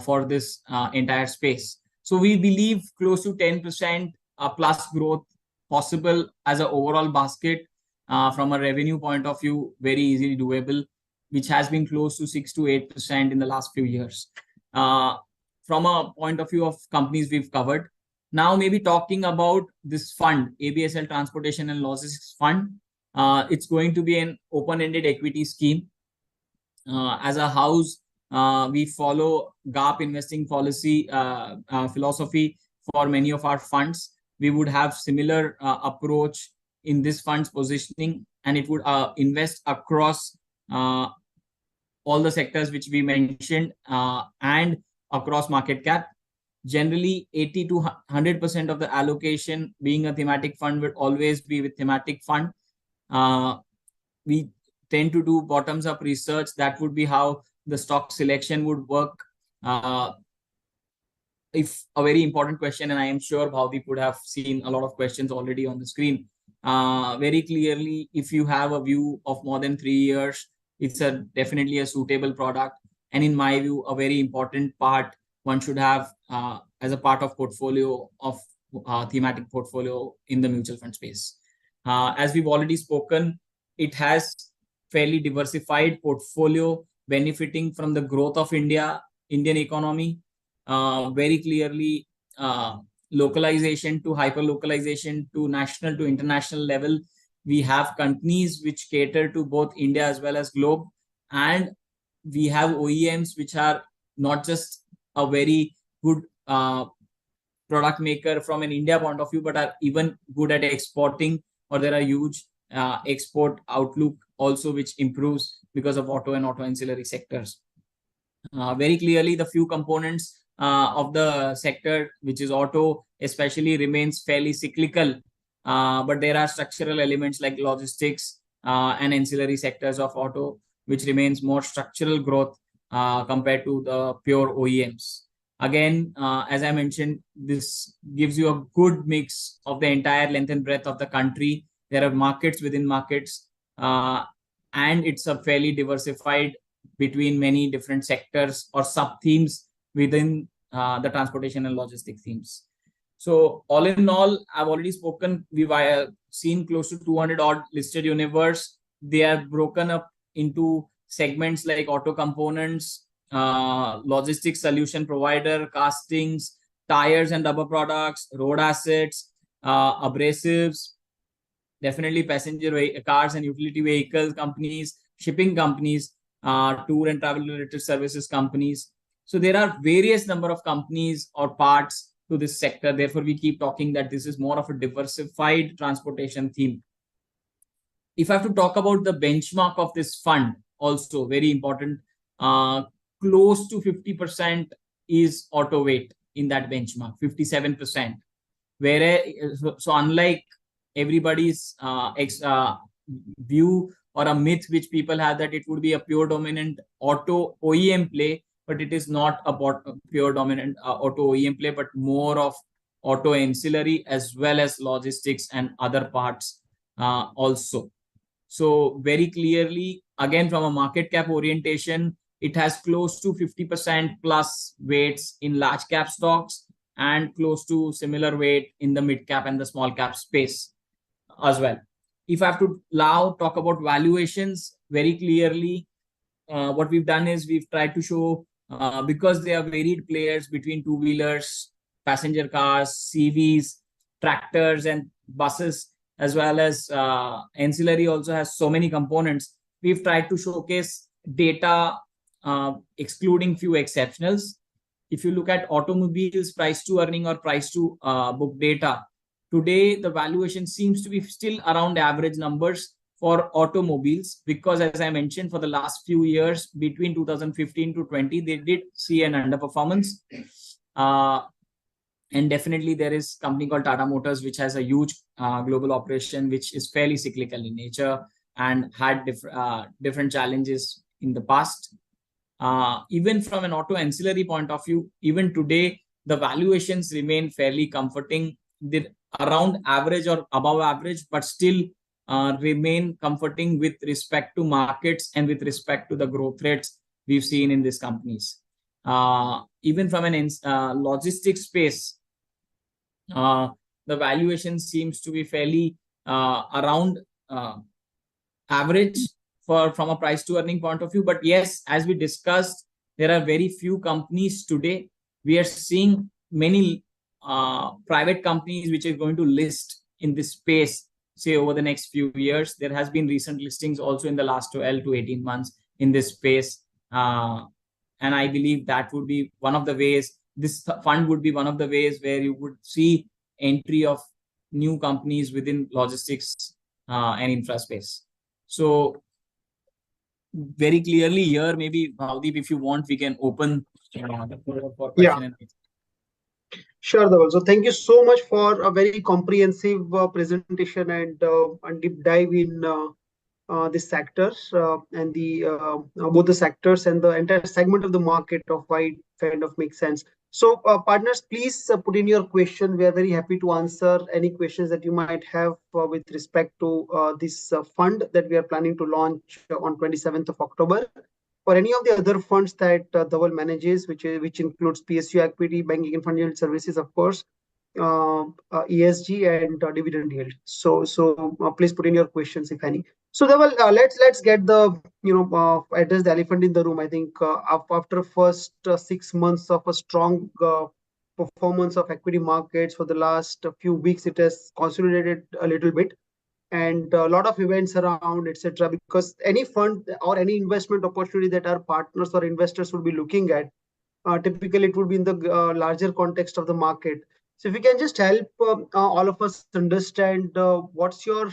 Speaker 2: for this entire space. So we believe close to 10% plus growth possible as an overall basket from a revenue point of view, very easily doable, which has been close to 6 to 8% in the last few years. From a point of view of companies we've covered, now maybe talking about this fund, ABSL Transportation and Logistics Fund. It's going to be an open-ended equity scheme. As a house, we follow GAP investing policy philosophy for many of our funds. We would have similar approach in this fund's positioning, and it would invest across all the sectors which we mentioned and across market cap. Generally, 80 to 100% of the allocation being a thematic fund would always be with thematic fund. We tend to do bottoms up research. That would be how the stock selection would work. If a very important question, and I am sure Bhavdeep would have seen a lot of questions already on the screen. Very clearly, if you have a view of more than 3 years, it's definitely a suitable product. And in my view, a very important part one should have as a part of portfolio of thematic portfolio in the mutual fund space. As we've already spoken, it has fairly diversified portfolio benefiting from the growth of Indian economy. Very clearly, localization to hyper localization to national to international level. We have companies which cater to both India as well as globe, and we have OEMs which are not just a very good product maker from an India point of view, but are even good at exporting, or there are huge export outlook also, which improves because of auto and auto ancillary sectors. Very clearly, the few components of the sector, which is auto, especially remains fairly cyclical. But there are structural elements like logistics and ancillary sectors of auto, which remains more structural growth compared to the pure OEMs. Again, as I mentioned, this gives you a good mix of the entire length and breadth of the country. There are markets within markets, and it's a fairly diversified between many different sectors or sub-themes within the transportation and logistic themes. So all in all, I've already spoken, we've seen close to 200 odd listed universe. They are broken up into segments like auto components, logistics solution provider, castings, tires and rubber products, road assets, abrasives, definitely passenger cars and utility vehicles companies, shipping companies, tour and travel related services companies. So there are various number of companies or parts to this sector. Therefore, we keep talking that this is more of a diversified transportation theme. If I have to talk about the benchmark of this fund, also very important, close to 50% is auto weight in that benchmark, 57%. Whereas, so unlike everybody's view or a myth which people have that it would be a pure dominant auto OEM play, but it is not a pure dominant auto OEM play, but more of auto ancillary as well as logistics and other parts also. So very clearly, again, from a market cap orientation, it has close to 50% plus weights in large cap stocks and close to similar weight in the mid cap and the small cap space as well. If I have to now talk about valuations, very clearly, what we've done is we've tried to show, because they are varied players between two-wheelers, passenger cars, CVs, tractors and buses, as well as ancillary also has so many components. We've tried to showcase data excluding few exceptionals. If you look at automobiles price to earning or price to book data, today the valuation seems to be still around average numbers for automobiles, because as I mentioned, for the last few years between 2015 to 20, they did see an underperformance. And definitely there is a company called Tata Motors, which has a huge global operation, which is fairly cyclical in nature and had different challenges in the past. Even from an auto ancillary point of view, even today, the valuations remain fairly comforting. They're around average or above average, but still remain comforting with respect to markets and with respect to the growth rates we've seen in these companies. Even from an logistics space, the valuation seems to be fairly around average from a price to earning point of view. But yes, as we discussed, there are very few companies today. We are seeing many private companies which are going to list in this space, say over the next few years. There has been recent listings also in the last 12 to 18 months in this space. And I believe that would be one of the ways, this fund would be one of the ways where you would see entry of new companies within logistics and infra space. So very clearly here, maybe Bhavdeep, if you want, we can open the floor for question and answer.
Speaker 1: Sure, Dhaval. So thank you so much for a very comprehensive presentation and deep dive in the sectors and the both the sectors and the entire segment of the market of why it kind of makes sense. So partners, please put in your question. We are very happy to answer any questions that you might have with respect to this fund that we are planning to launch on 27th of October, or any of the other funds that Dhaval manages, which includes PSU equity, banking and financial services, of course, ESG and dividend yield. So please put in your questions if any. So Dhaval, let's get the address the elephant in the room. I think after first 6 months of a strong performance of equity markets for the last few weeks, it has consolidated a little bit, and a lot of events around, etc. Because any fund or any investment opportunity that our partners or investors would be looking at, typically it would be in the larger context of the market. So if you can just help all of us understand what's your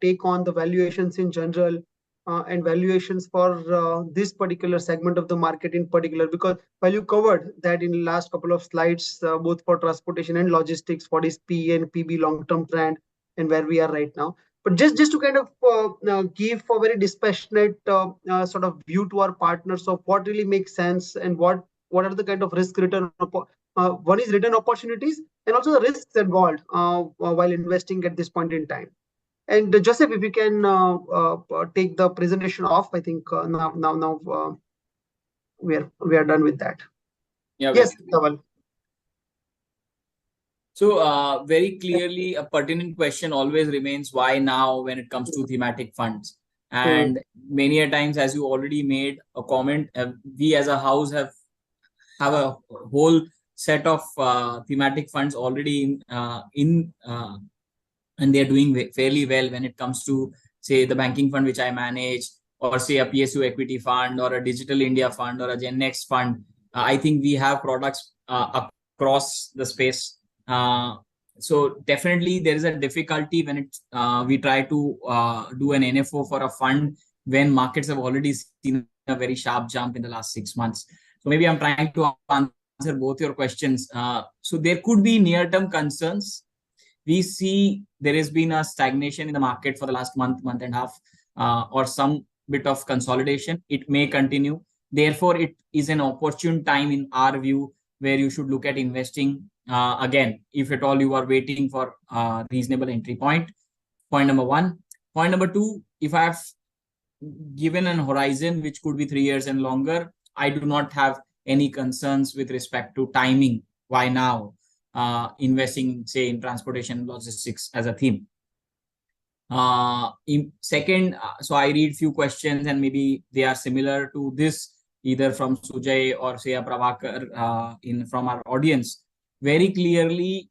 Speaker 1: take on the valuations in general, and valuations for this particular segment of the market in particular, because while you covered that in the last couple of slides, both for transportation and logistics, what is PE and PB long-term trend and where we are right now. But just to kind of give a very dispassionate sort of view to our partners of what really makes sense and what are the kind of risk return, one is return opportunities and also the risks involved while investing at this point in time. And Joseph, if you can take the presentation off, I think now we are done with that.
Speaker 2: Yeah.
Speaker 1: Yes, Dhaval.
Speaker 2: So very clearly, a pertinent question always remains, why now when it comes to thematic funds? And many a times, as you already made a comment, we as a house have a whole set of thematic funds already in and they're doing fairly well when it comes to, say, the banking fund which I manage, or say a PSU equity fund, or a digital India fund, or a Gen Next fund. I think we have products across the space. So definitely there is a difficulty when we try to do an NFO for a fund when markets have already seen a very sharp jump in the last 6 months. So maybe I'm trying to answer both your questions. So there could be near-term concerns. We see there has been a stagnation in the market for the last month and a half, or some bit of consolidation. It may continue. Therefore, it is an opportune time in our view where you should look at investing again, if at all you are waiting for a reasonable entry point. Point number one. Point number two, if I have given an horizon which could be 3 years and longer, I do not have any concerns with respect to timing. Why now? Investing, say, in transportation and logistics as a theme. Second, so I read few questions and maybe they are similar to this, either from Sujay or say a Prabhakar from our audience. Very clearly,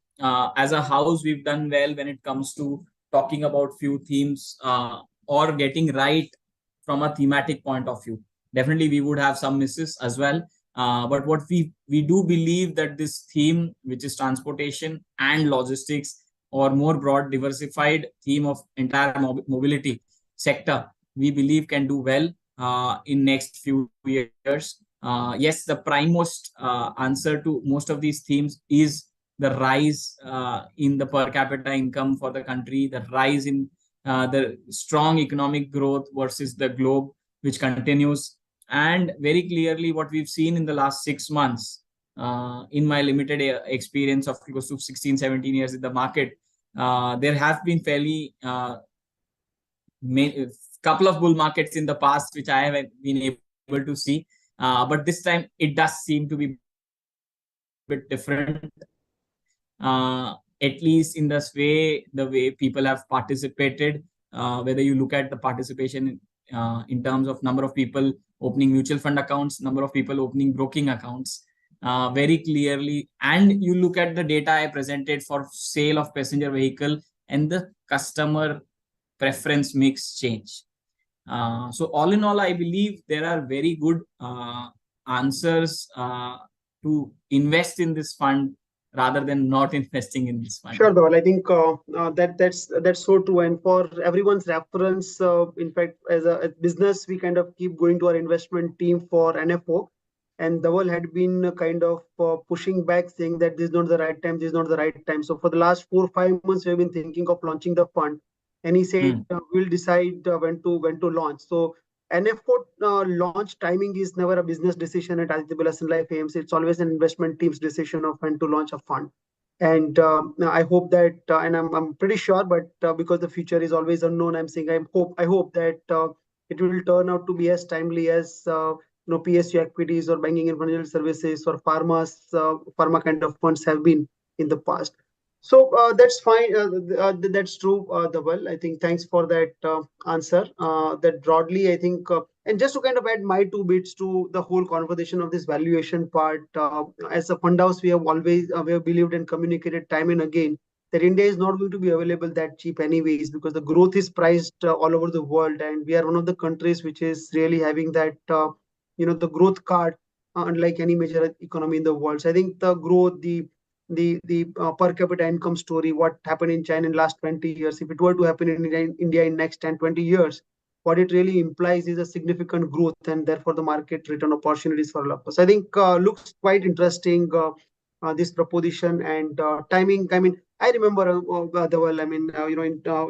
Speaker 2: as a house, we've done well when it comes to talking about few themes or getting right from a thematic point of view. Definitely, we would have some misses as well. But what we do believe that this theme, which is transportation and logistics, or more broad diversified theme of entire mobility sector, we believe can do well in next few years. Yes, the primemost answer to most of these themes is the rise in the per capita income for the country, the rise in the strong economic growth versus the globe, which continues. And very clearly, what we've seen in the last 6 months, in my limited experience of close to 16, 17 years in the market, there have been fairly couple of bull markets in the past, which I have been able to see. but this time it does seem to be a bit different. At least in this way, the way people have participated, whether you look at the participation in terms of number of people opening mutual fund accounts, number of people opening broking accounts, very clearly, and you look at the data I presented for sale of passenger vehicle and the customer preference mix change. So all in all, I believe there are very good answers to invest in this fund rather than not investing in this fund.
Speaker 1: Sure, Dhaval. I think that's so true. And for everyone's reference, in fact, as a business, we kind of keep going to our investment team for NFO. And Dhaval had been kind of pushing back, saying that this is not the right time, this is not the right time. So for the last 4 or 5 months, we've been thinking of launching the fund. And he said, we'll decide when to launch. So NFO launch timing is never a business decision at Aditya Birla Sun Life AMC. It's always an investment team's decision of when to launch a fund. And I hope that, and I'm pretty sure, but because the future is always unknown, I'm saying I hope that it will turn out to be as timely as PSU equities or banking and financial services or pharma kind of funds have been in the past. So that's fine. That's true, Dhaval. I think thanks for that answer. That broadly, I think, and just to kind of add my 2 bits to the whole conversation of this valuation part, as a fund house, we have always we have believed and communicated time and again that India is not going to be available that cheap anyways, because the growth is priced all over the world, and we are one of the countries which is really having that the growth card, unlike any major economy in the world. So I think the growth, the per capita income story, what happened in China in last 20 years, if it were to happen in India in next 10, 20 years, what it really implies is a significant growth and therefore the market return opportunities for all of us. I think looks quite interesting, this proposition and timing. I mean, I remember Dhaval, I mean,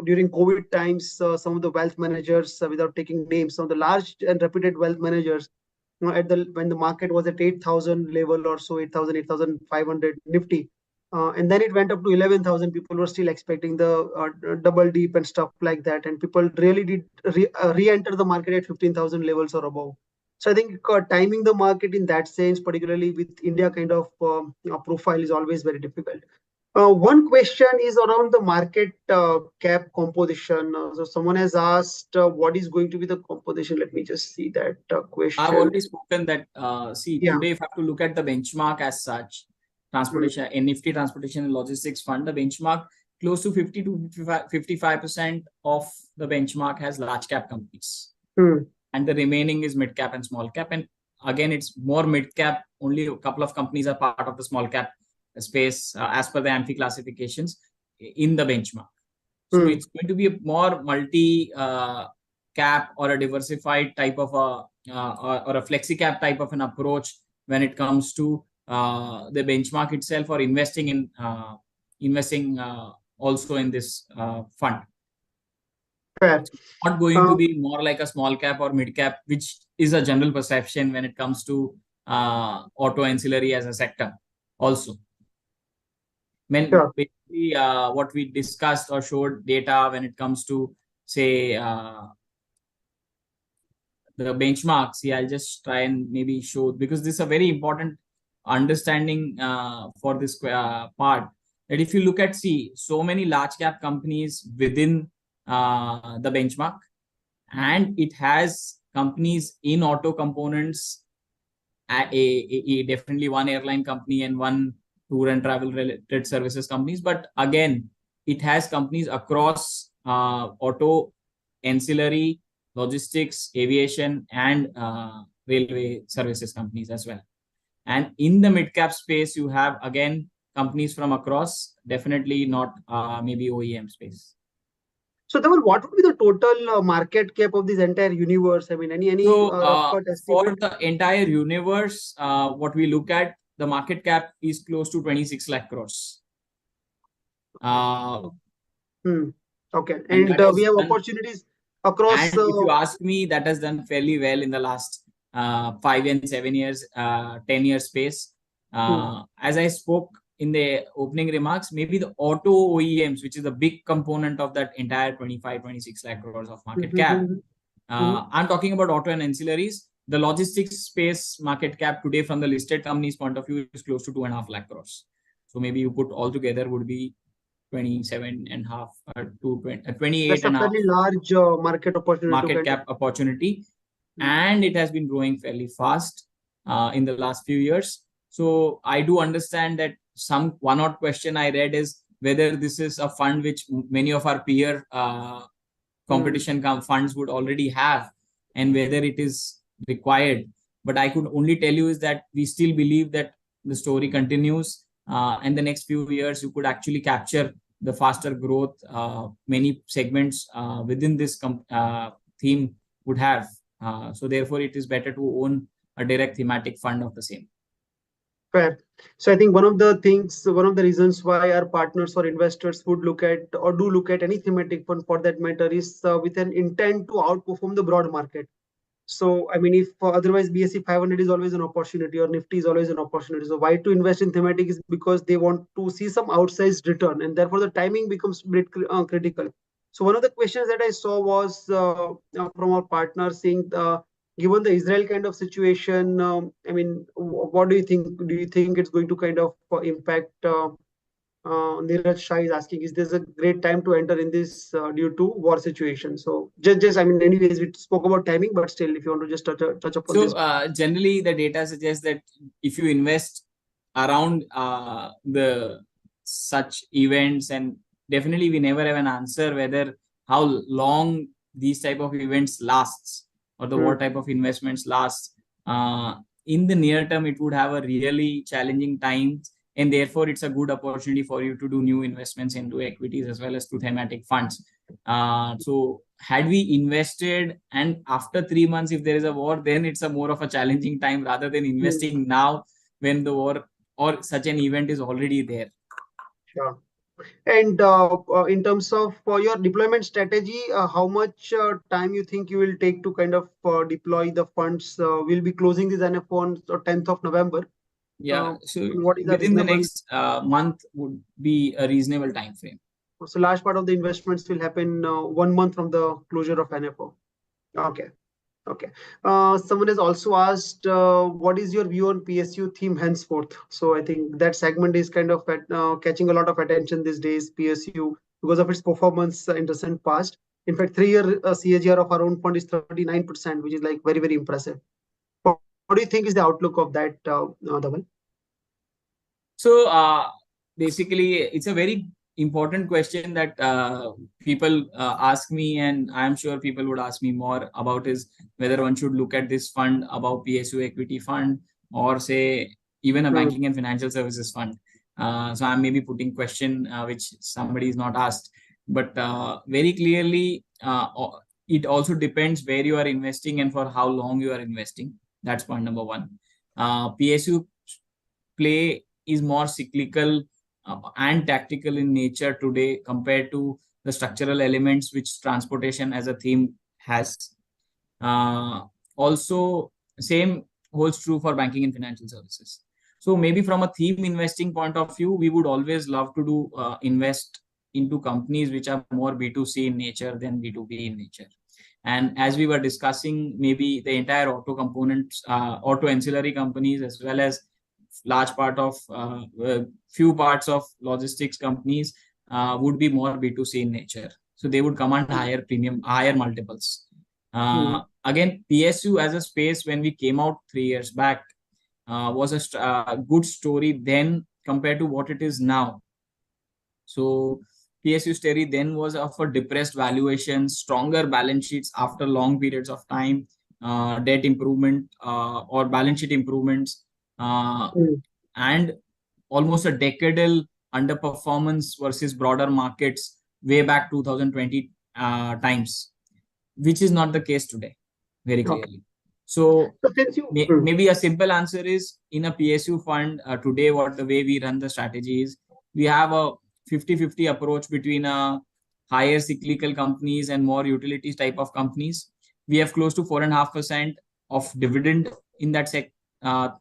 Speaker 1: during COVID times, some of the wealth managers, without taking names, some of the large and reputed wealth managers, when the market was at 8,000 level or so, 8,000, 8,500 Nifty, and then it went up to 11,000. People were still expecting the double deep and stuff like that, and people really did re-enter the market at 15,000 levels or above. So I think timing the market in that sense, particularly with India kind of profile, is always very difficult. One question is around the market cap composition. So someone has asked what is going to be the composition. Let me just see that question.
Speaker 2: I've already spoken that, today if I have to look at the benchmark as such, transportation, NFT Transportation and Logistics Fund, the benchmark close to 50 to 55% of the benchmark has large cap companies. And the remaining is mid cap and small cap. And again, it's more mid cap. Only a couple of companies are part of the small cap space as per the AMFI classifications in the benchmark. So it's going to be a more multi cap or a diversified type of a or a flexi cap type of an approach when it comes to the benchmark itself, or investing also in this fund.
Speaker 1: Fair.
Speaker 2: It's not going to be more like a small cap or mid cap, which is a general perception when it comes to auto ancillary as a sector also. Basically, what we discussed or showed data when it comes to, say, the benchmarks. See, I'll just try and maybe show, because this is a very important understanding for this part, that if you look at, so many large cap companies within the benchmark, and it has companies in auto components, definitely one airline company and one tour and travel related services companies. But again, it has companies across auto, ancillary, logistics, aviation, and railway services companies as well. And in the mid-cap space, you have, again, companies from across, definitely not maybe OEM space.
Speaker 1: So, Dhaval, what would be the total market cap of this entire universe? I mean,
Speaker 2: for the entire universe, what we look at, the market cap is close to 26 lakh crores.
Speaker 1: Okay. And we have opportunities across.
Speaker 2: And if you ask me, that has done fairly well in the last 5 and 7 years, 10 years space. As I spoke in the opening remarks, maybe the auto OEMs, which is a big component of that entire 25, 26 lakh crores of market cap. I'm talking about auto and ancillaries. the logistics space market cap today from the listed company's point of view is close to 2.5 lakh crores. So maybe you put all together would be 27.5 to 28
Speaker 1: That's a
Speaker 2: and a half
Speaker 1: fairly large market opportunity to
Speaker 2: market
Speaker 1: kind
Speaker 2: cap opportunity,
Speaker 1: of.
Speaker 2: and it has been growing fairly fast in the last few years. So I do understand that some one odd question I read is whether this is a fund which many of our peer competition funds would already have, and whether it is required. But I could only tell you is that we still believe that the story continues, and the next few years you could actually capture the faster growth many segments within this theme would have. So therefore, it is better to own a direct thematic fund of the same.
Speaker 1: Fair. So I think one of the reasons why our partners or investors would look at or do look at any thematic fund for that matter is with an intent to outperform the broad market. So, I mean, if otherwise BSE 500 is always an opportunity or Nifty is always an opportunity. So, why to invest in thematic is because they want to see some outsized return, and therefore the timing becomes a bit critical. So, one of the questions that I saw was from our partner saying, given the Israel kind of situation, I mean, what do you think? Do you think it's going to kind of impact? Neeraj Shah is asking, is this a great time to enter in this due to war situation? So I mean, anyways, we spoke about timing, but still, if you want to just touch upon
Speaker 2: So
Speaker 1: this.
Speaker 2: generally, the data suggests that if you invest around the such events, and definitely we never have an answer whether how long these type of events lasts or the what type of investments lasts. In the near term, it would have a really challenging time, and therefore it's a good opportunity for you to do new investments into equities as well as to thematic funds. So had we invested and after 3 months, if there is a war, then it's a more of a challenging time rather than investing now when the war or such an event is already there.
Speaker 1: Sure. And in terms of your deployment strategy, how much time you think you will take to kind of deploy the funds? We'll be closing this NFO on 10th of November.
Speaker 2: Yeah, so
Speaker 1: what is
Speaker 2: within the next month would be a reasonable time frame.
Speaker 1: So large part of the investments will happen 1 month from the closure of NFO. Okay. Okay. Someone has also asked, what is your view on PSU theme henceforth? So I think that segment is kind of catching a lot of attention these days, PSU, because of its performance in recent past. In fact, 3-year CAGR of our own fund is 39%, which is like very, very impressive. What do you think is the outlook of that, Dhaval?
Speaker 2: So basically, it's a very important question that people ask me, and I'm sure people would ask me more about is whether one should look at this fund about PSU equity fund or say even a banking and financial services fund. So I'm maybe putting question which somebody is not asked, but very clearly it also depends where you are investing and for how long you are investing. That's point number one. PSU play is more cyclical and tactical in nature today compared to the structural elements which transportation as a theme has. Also, same holds true for banking and financial services. So maybe from a theme investing point of view, we would always love to do invest into companies which are more B2C in nature than B2B in nature. And as we were discussing, maybe the entire auto components, auto ancillary companies, as well as large part of few parts of logistics companies would be more B2C in nature. So they would command higher premium, higher multiples. Again, PSU as a space when we came out 3 years back was a good story then compared to what it is now. So PSU story then was of a depressed valuation, stronger balance sheets after long periods of time, debt improvement or balance sheet improvements, and almost a decadal underperformance versus broader markets way back 2020 times, which is not the case today, very clearly. So maybe a simple answer is in a PSU fund today, what the way we run the strategy is we have a 50-50 approach between higher cyclical companies and more utilities type of companies. We have close to 4.5% of dividend in that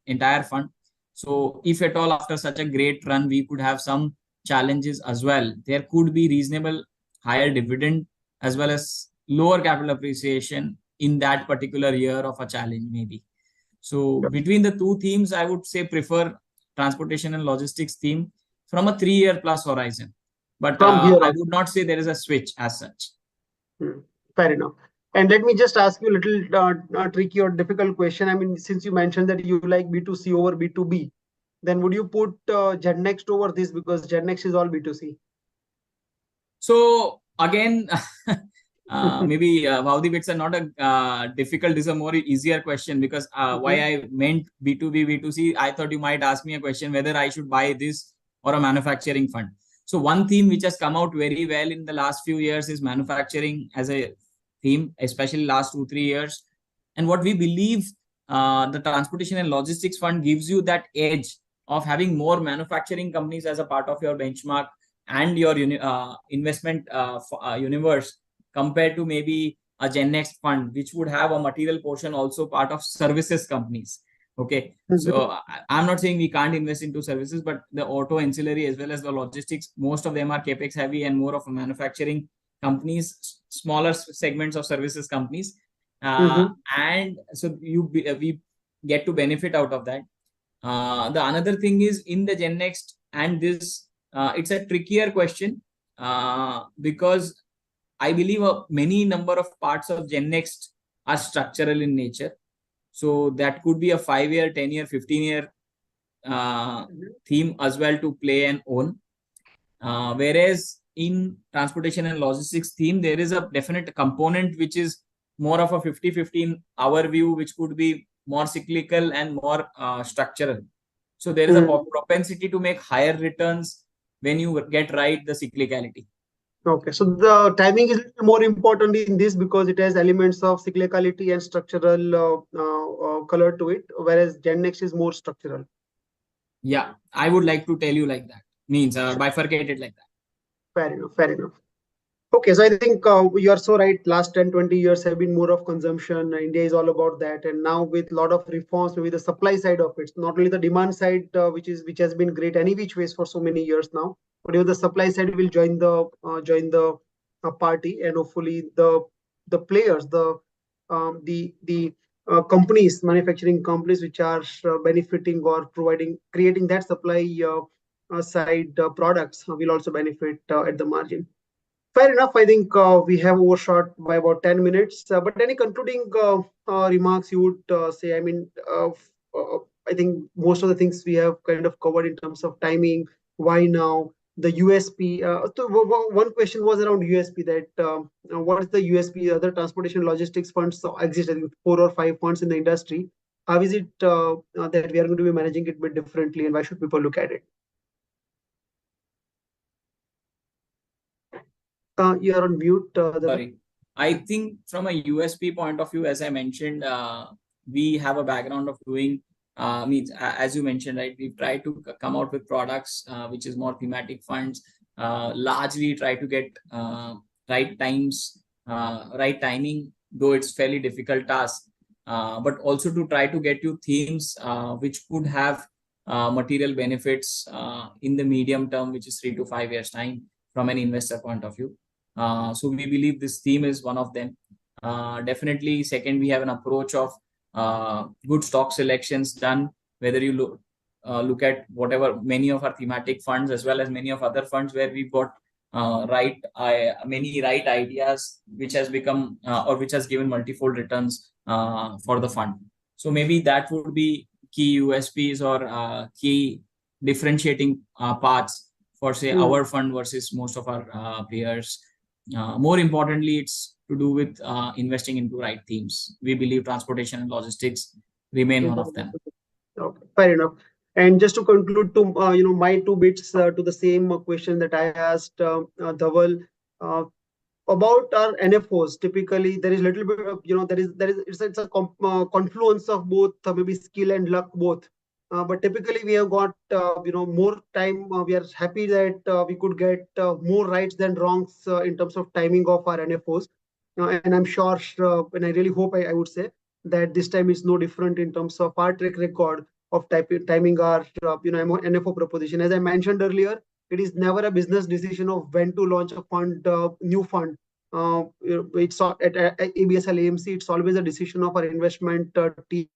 Speaker 2: entire fund. So if at all after such a great run, we could have some challenges as well. There could be reasonable higher dividend as well as lower capital appreciation in that particular year of a challenge, maybe. So
Speaker 1: Yep.
Speaker 2: between the two themes, I would say prefer transportation and logistics theme from a 3-year plus horizon. But
Speaker 1: From here
Speaker 2: I
Speaker 1: on.
Speaker 2: would not say there is a switch as such.
Speaker 1: Fair enough. And let me just ask you a little tricky or difficult question. I mean, since you mentioned that you like B2C over B2B, then would you put GenNext over this, because GenNext is all B2C?
Speaker 2: So again, maybe Vaudip, it's not a difficult. This is a more easier question because why I meant B2B, B2C. I thought you might ask me a question whether I should buy this or a manufacturing fund. So one theme which has come out very well in the last few years is manufacturing as a theme, especially last 2-3 years. And what we believe, the transportation and logistics fund gives you that edge of having more manufacturing companies as a part of your benchmark and your investment universe, compared to maybe a GenNext fund, which would have a material portion also part of services companies. Okay. So I'm not saying we can't invest into services, but the auto ancillary as well as the logistics, most of them are capex heavy and more of a manufacturing companies, smaller segments of services companies. And so we get to benefit out of that. The another thing is in the GenNext and this, it's a trickier question because I believe many number of parts of GenNext are structural in nature. So that could be a 5-year, 10-year, 15-year theme as well to play and own. Whereas in transportation and logistics theme, there is a definite component which is more of a 50-50 in our view, which could be more cyclical and more structural. So there is a propensity to make higher returns when you get right the cyclicality.
Speaker 1: Okay, so the timing is more important in this because it has elements of cyclicality and structural color to it, whereas GenNext is more structural.
Speaker 2: Yeah, I would like to tell you like that. Means bifurcated like that.
Speaker 1: Fair enough, fair enough. Okay, so I think you are so right. Last 10, 20 years have been more of consumption. India is all about that. And now with a lot of reforms, maybe the supply side of it, not only the demand side, which has been great any which ways for so many years now, but even the supply side will join the party, and hopefully the players, the companies, manufacturing companies which are benefiting or creating that supply side products will also benefit at the margin. Fair enough. I think we have overshot by about 10 minutes. But any concluding remarks you would say? I mean, I think most of the things we have kind of covered in terms of timing, why now, the USP. So one question was around USP, that what is the USP? Other transportation logistics funds exist, I think 4 or 5 funds in the industry. How is it that we are going to be managing it a bit differently, and why should people look at it? You are on mute.
Speaker 2: Sorry. I think from a USP point of view, as I mentioned, we have a background of doing, means as you mentioned, right, we've tried to come out with products which is more thematic funds, largely try to get right times, right timing, though it's fairly difficult task, but also to try to get you themes which could have material benefits in the medium term, which is 3 to 5 years time from an investor point of view. So we believe this theme is one of them. Definitely, second, we have an approach of good stock selections done, whether you look at whatever many of our thematic funds as well as many of other funds where we've got many right ideas which has become or which has given multifold returns for the fund. So maybe that would be key USPs or key differentiating parts for say our fund versus most of our peers. More importantly, it's to do with investing into right themes. We believe transportation and logistics remain one of them.
Speaker 1: Okay, fair enough. And just to conclude, to my 2 bits to the same question that I asked Dhaval about our NFOs. Typically, there is a little bit of it's a confluence of both maybe skill and luck both. But typically, we have got more time. We are happy that we could get more rights than wrongs in terms of timing of our NFOs. And I'm sure, and I really hope I would say that this time is no different in terms of our track record of timing our NFO proposition. As I mentioned earlier, it is never a business decision of when to launch a fund, new fund. It's at ABSL AMC. It's always a decision of our investment team,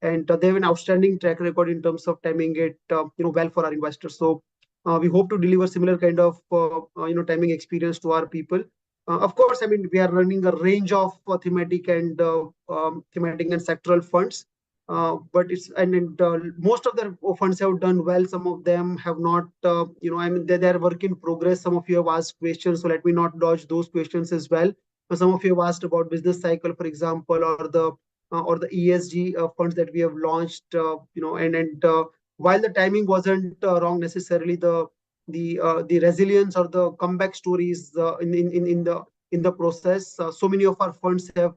Speaker 1: and they have an outstanding track record in terms of timing it, well for our investors. So we hope to deliver similar kind of timing experience to our people. Of course, I mean, we are running a range of thematic and sectoral funds, but it's and most of the funds have done well. Some of them have not. I mean, they are work in progress. Some of you have asked questions, so let me not dodge those questions as well. Some of you have asked about business cycle, for example, or the ESG funds that we have launched. And while the timing wasn't wrong necessarily, the resilience or the comeback stories in the process. So many of our funds have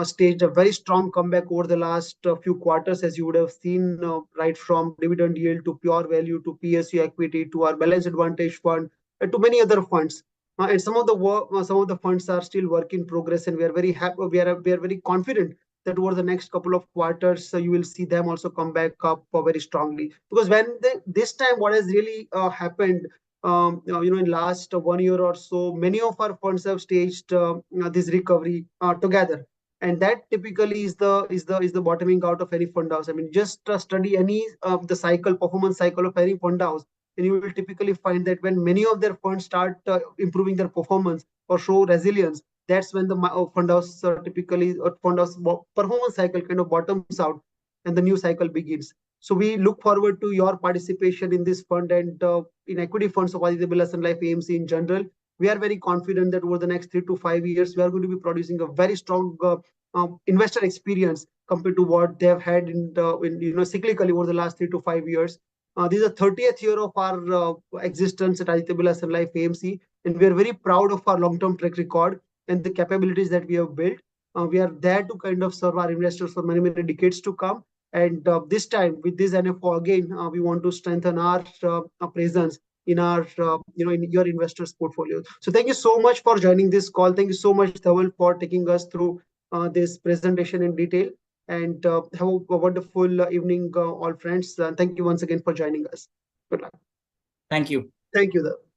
Speaker 1: staged a very strong comeback over the last few quarters, as you would have seen, right from dividend yield to pure value to PSU equity to our balance advantage fund and to many other funds. And some of the funds are still work in progress, and we are very happy. We are very confident that over the next couple of quarters, you will see them also come back up very strongly. Because this time, what has really happened, in last 1 year or so, many of our funds have staged this recovery together, and that typically is the bottoming out of any fund house. I mean, just study any the cycle performance cycle of any fund house, and you will typically find that when many of their funds start improving their performance or show resilience, that's when the fund house typically fund house performance cycle kind of bottoms out and the new cycle begins. So we look forward to your participation in this fund and in equity funds of Aditya Birla Sun Life AMC in general. We are very confident that over the next 3 to 5 years, we are going to be producing a very strong investor experience compared to what they have had in cyclically over the last 3 to 5 years. This is the 30th year of our existence at Aditya Birla Sun Life AMC, and we are very proud of our long-term track record and the capabilities that we have built. We are there to kind of serve our investors for many, many decades to come. And this time, with this NFO again, we want to strengthen our presence in our, in your investors' portfolio. So thank you so much for joining this call. Thank you so much, Dhaval, for taking us through this presentation in detail. And have a wonderful evening, all friends. Thank you once again for joining us. Good luck.
Speaker 2: Thank you.
Speaker 1: Thank you, Dhaval.